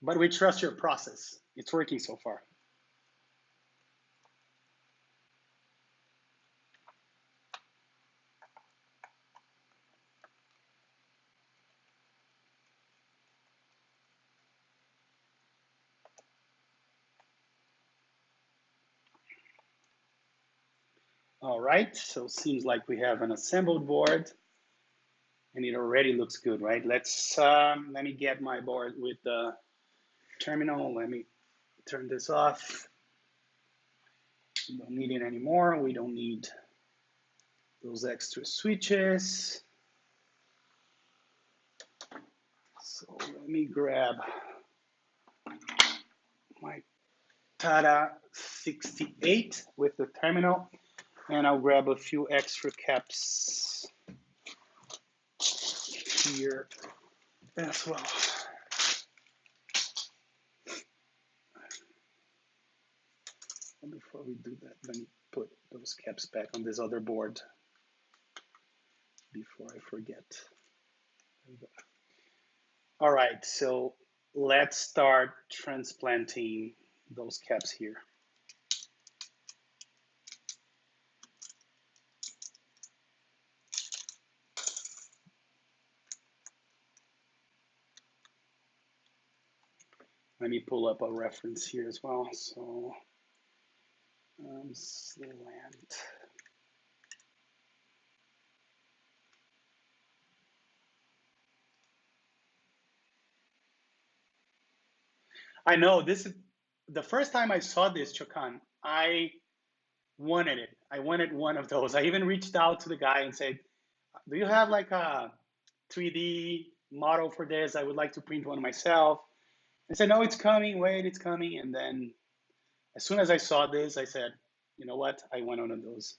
But we trust your process. It's working so far. All right, so seems like we have an assembled board and it already looks good, right? Let me get my board with the terminal. Let me turn this off. We don't need it anymore. We don't need those extra switches. So let me grab my Tata 68 with the terminal, and I'll grab a few extra caps here as well. And before we do that, let me put those caps back on this other board before I forget. There we go. All right, so let's start transplanting those caps here. Let me pull up a reference here as well. So, Zlant. I know this is the first time I saw this, Chokan. I wanted it. I wanted one of those. I even reached out to the guy and said, "Do you have like a 3D model for this? I would like to print one myself." I said, "No, it's coming. Wait, it's coming." And then as soon as I saw this, I said, "You know what? I want one of those."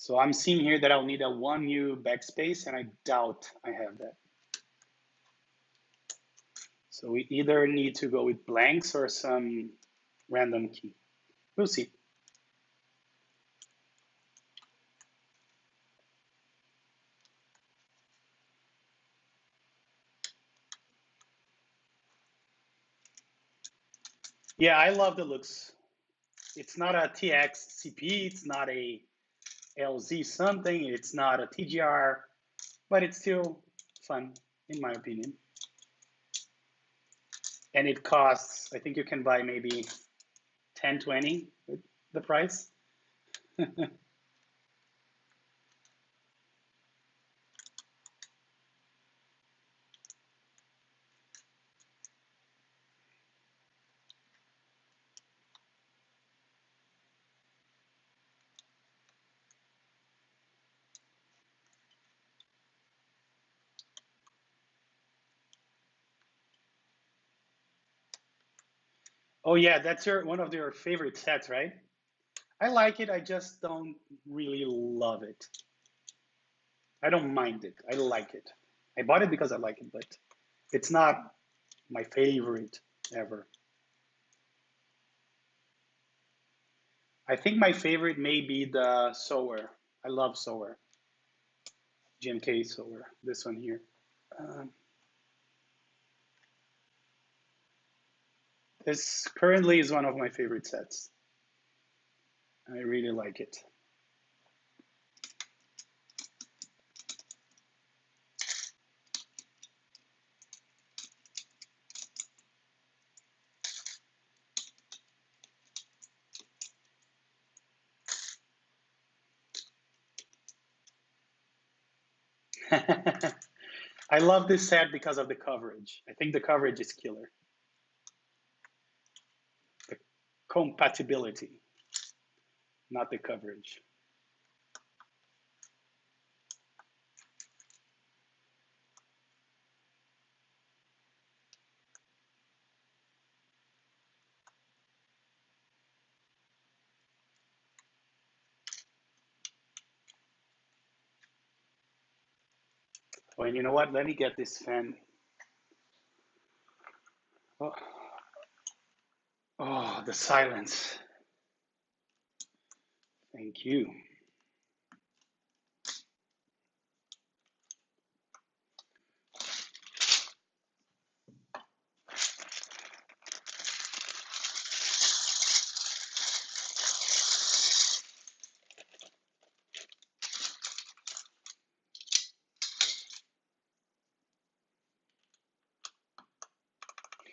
So I'm seeing here that I'll need a 1U backspace, and I doubt I have that. So we either need to go with blanks or some random key. We'll see. Yeah, I love the looks. It's not a TX CP, it's not a LZ something, it's not a TGR, but it's still fun, in my opinion. And it costs, I think you can buy maybe 10, 20 with the price. Oh yeah, that's one of your favorite sets, right? I like it, I just don't really love it. I don't mind it, I like it. I bought it because I like it, but it's not My favorite ever. I think my favorite may be the Sower. I love Sower. GMK Sower, this one here. This currently is one of my favorite sets. I really like it. I love this set because of the coverage. I think the coverage is killer. The compatibility, not the coverage. Oh, and you know what? Let me get this fan. Oh, oh, the silence. Thank you.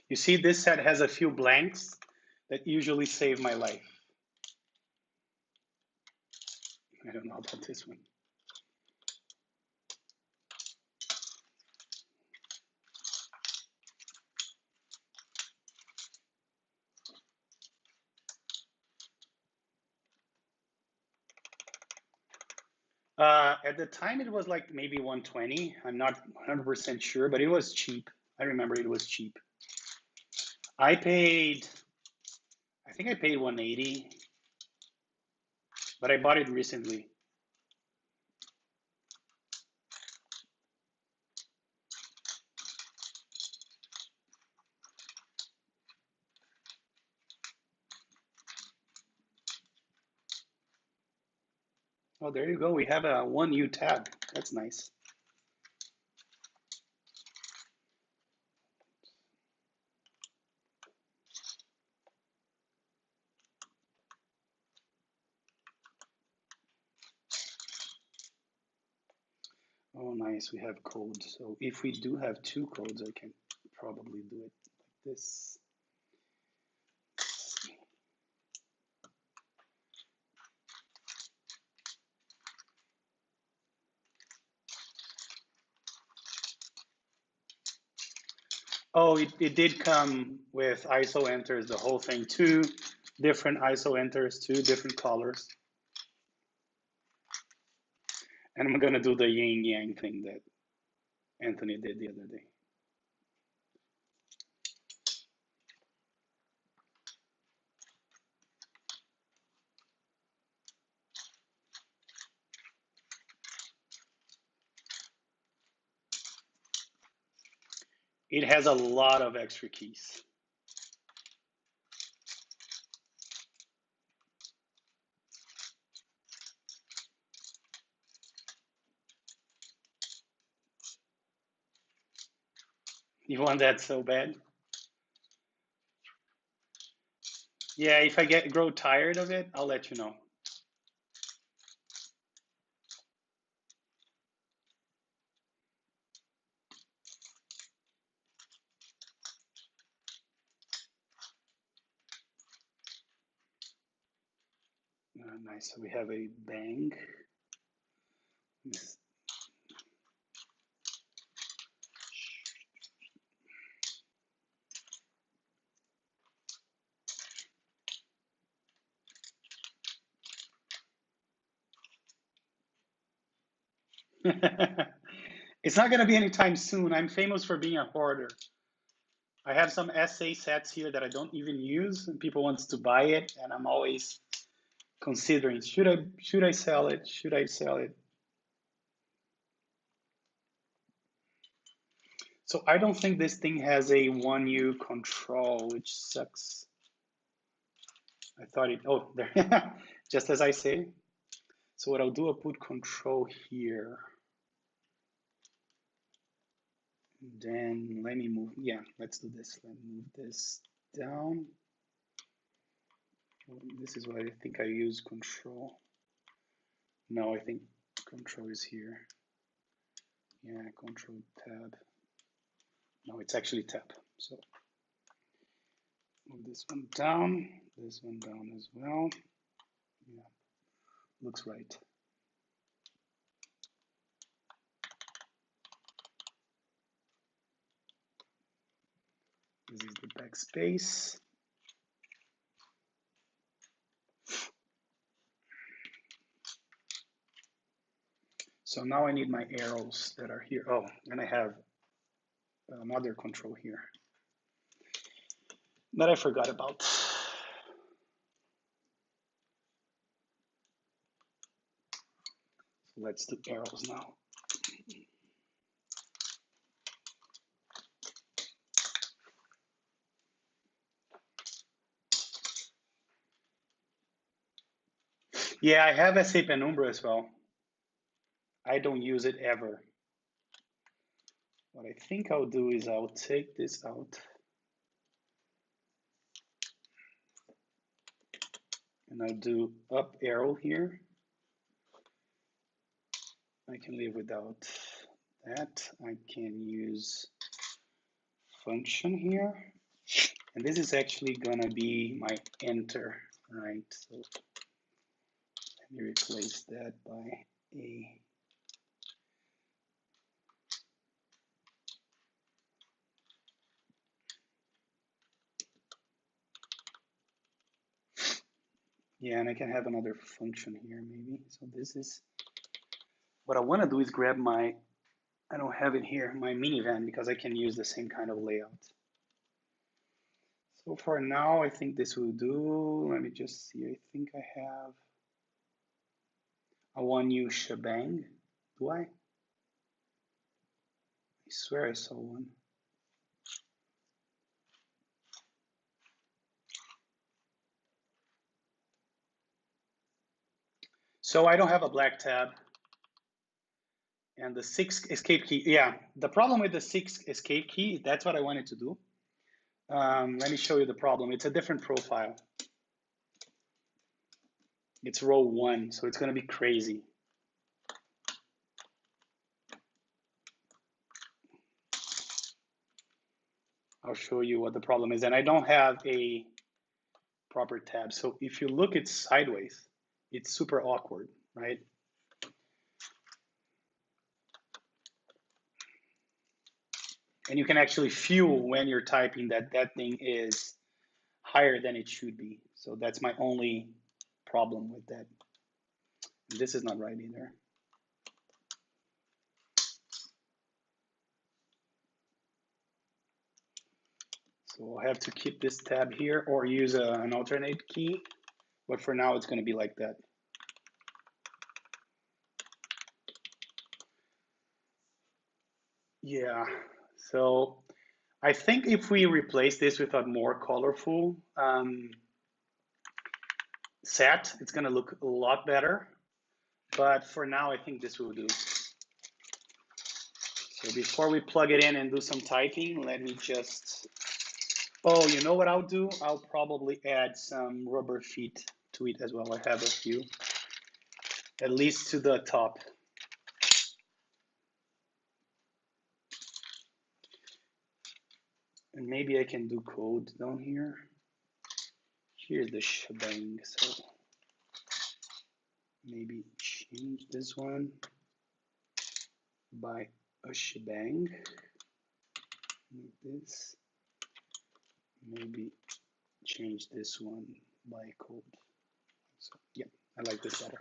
You see, this set has a few blanks that usually save my life. I don't know about this one. At the time, it was like maybe 120. I'm not 100% sure, but it was cheap. I remember it was cheap. I think I paid 180, but I bought it recently. Oh, there you go. We have a 1U tab. That's nice. Oh, nice. We have codes. So if we do have two codes, I can probably do it like this. Oh, it did come with ISO enters, the whole thing, 2 different ISO enters, 2 different colors. And I'm gonna do the yin yang thing that Anthony did the other day. It has a lot of extra keys. You want that so bad? Yeah, if I grow tired of it, I'll let you know. Nice. So we have a bang. It's not going to be anytime soon. I'm famous for being a hoarder. I have some SA sets here that I don't even use, and people want to buy it, and I'm always considering, should I sell it? Should I sell it? So I don't think this thing has a 1U control, which sucks. I thought it, oh, there, just as I say. So what I'll do, I'll put control here. Then let me move, yeah, let's do this. Let me move this down. This is what I think I use control. No, I think control is here. Yeah, control tab. No, it's actually tab. So move this one down as well. Yeah, looks right. This is the backspace. So now I need my arrows that are here. Oh, and I have another control here that I forgot about. So let's do arrows now. Yeah, I have SA Penumbra as well. I don't use it ever. What I think I'll do is I'll take this out. And I'll do up arrow here. I can live without that. I can use function here. And this is actually gonna be my enter, right? So let me replace that by a yeah, and I can have another function here maybe. So this is what I want to do is grab my, I don't have it here, my minivan, because I can use the same kind of layout. So for now, I think this will do. Let me just see. I think I have a 1U shebang. Do I? I swear I saw one. So I don't have a black tab. And the 6 escape key, yeah. The problem with the 6 escape key, that's what I wanted to do. Let me show you the problem. It's a different profile. It's row 1, so it's gonna be crazy. I'll show you what the problem is. And I don't have a proper tab. So if you look it sideways, it's super awkward, right? And you can actually feel when you're typing that that thing is higher than it should be. So that's my only problem with that. And this is not right either. So I'll have to keep this tab here or use an alternate key. But for now, it's going to be like that. Yeah, so I think if we replace this with a more colorful set, it's going to look a lot better. But for now, I think this will do. So before we plug it in and do some typing, let me just, oh, you know what I'll do? I'll probably add some rubber feet to it as well. I have a few, at least to the top. And maybe I can do code down here. Here's the shebang, so maybe change this one by a shebang, like this. Maybe change this one by code. So yeah, I like this better.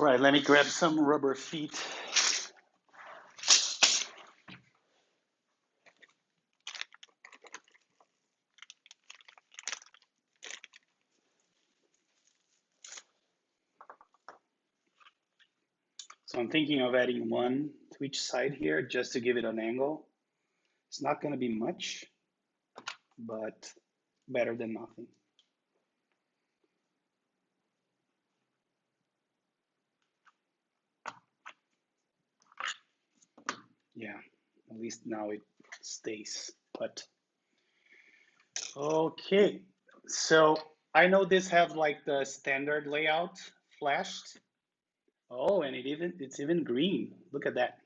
All right, let me grab some rubber feet. So I'm thinking of adding one to each side here just to give it an angle. It's not going to be much, but better than nothing. Yeah, at least now it stays put. Okay, so I know this has like the standard layout flashed. Oh, and it's even green. Look at that.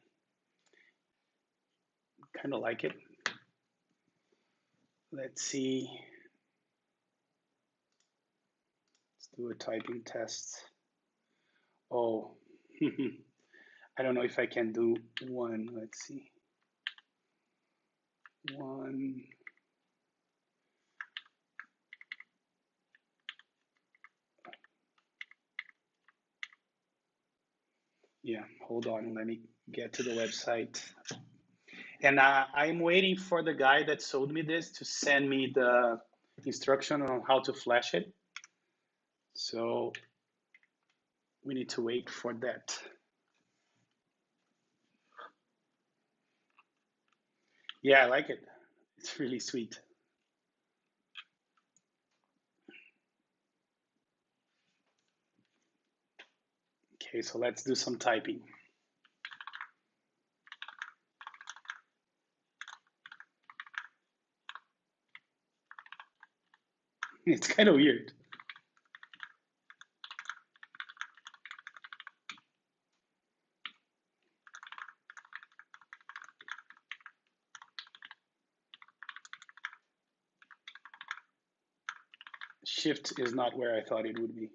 Kind of like it. Let's see. Let's do a typing test. Oh, I don't know if I can do one. Let's see. One. Yeah, hold on. Let me get to the website. And I'm waiting for the guy that sold me this to send me the instruction on how to flash it. So we need to wait for that. Yeah, I like it. It's really sweet. Okay, so let's do some typing. It's kind of weird. Shift is not where I thought it would be.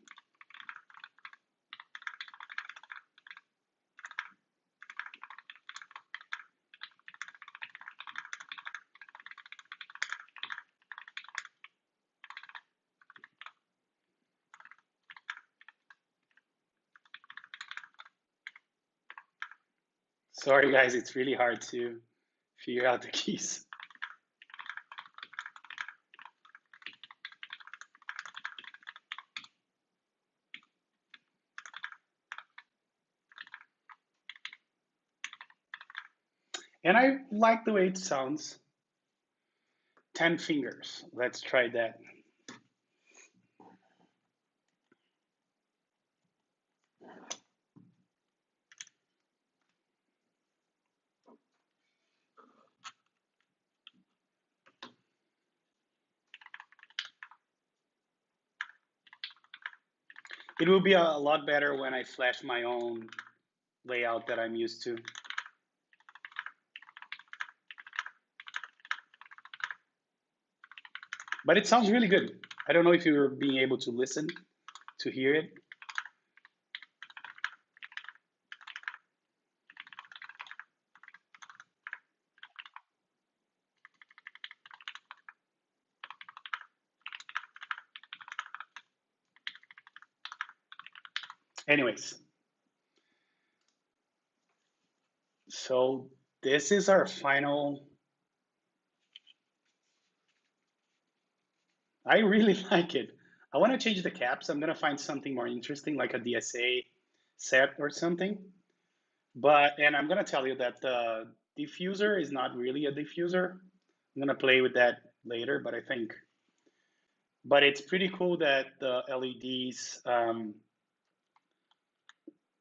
Sorry guys, it's really hard to figure out the keys. And I like the way it sounds. 10 fingers. Let's try that. It will be a lot better when I flash my own layout that I'm used to. But it sounds really good. I don't know if you're being able to listen to hear it. Anyways, so this is our final. I really like it. I want to change the caps. I'm going to find something more interesting, like a DSA set or something. And I'm going to tell you that the diffuser is not really a diffuser. I'm going to play with that later, but it's pretty cool that the LEDs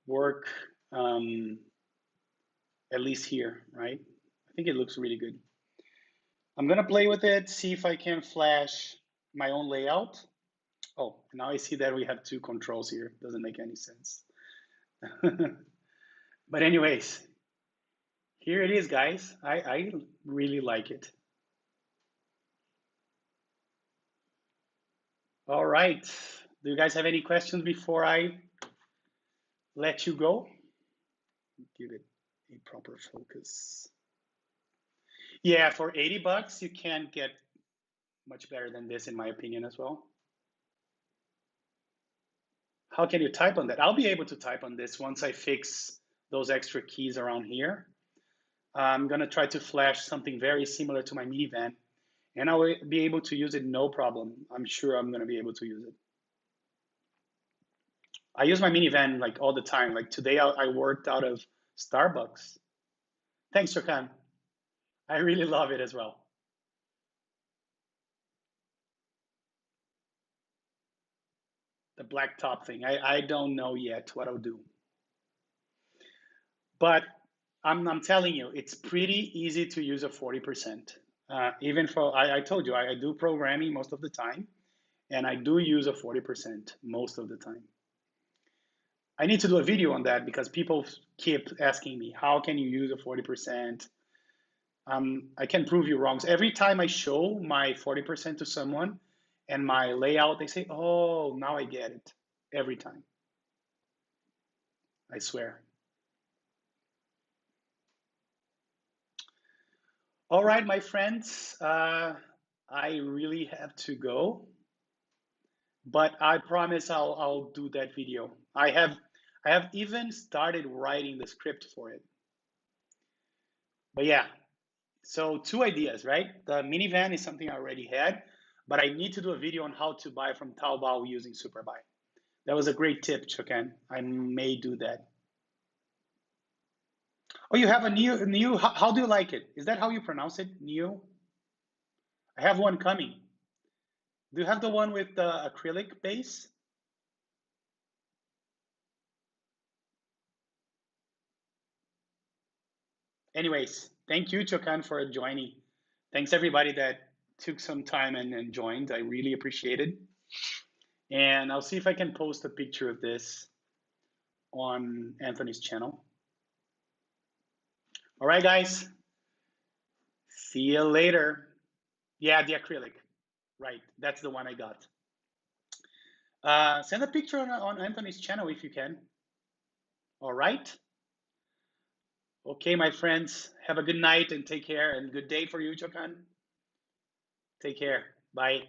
work at least here, right? I think it looks really good. I'm going to play with it, see if I can flash my own layout. Oh, now I see that we have two controls here. Doesn't make any sense. But anyways, here it is, guys. I really like it. All right. Do you guys have any questions before I let you go? Give it a proper focus. Yeah, for 80 bucks, you can't get much better than this, in my opinion, as well. How can you type on that? I'll be able to type on this once I fix those extra keys around here. I'm gonna try to flash something very similar to my minivan, and I will be able to use it no problem. I'm sure I'm gonna be able to use it. I use my minivan like all the time. Like today, I worked out of Starbucks. Thanks, Shokan. I really love it as well. The black top thing. I don't know yet what I'll do. But I'm telling you, it's pretty easy to use a 40%. Even for, I told you, I do programming most of the time, and I do use a 40% most of the time. I need to do a video on that because people keep asking me, how can you use a 40%? I can prove you wrong. So every time I show my 40% to someone and my layout, they say, oh, now I get it. Every time. I swear. All right, my friends, I really have to go, but I promise I'll do that video. I have even started writing the script for it. But yeah, so 2 ideas, right? The minivan is something I already had, but I need to do a video on how to buy from Taobao using Superbuy. That was a great tip, Chokan. I may do that. Oh, you have a new. How do you like it? Is that how you pronounce it? Neo? I have one coming. Do you have the one with the acrylic base? Anyways, thank you, Chokan, for joining. Thanks everybody that took some time and joined. I really appreciate it. And I'll see if I can post a picture of this on Anthony's channel. All right, guys. See you later. Yeah, the acrylic. Right. That's the one I got. Send a picture on Anthony's channel if you can. All right. Okay, my friends. Have a good night and take care, and good day for you, Chokan. Take care. Bye.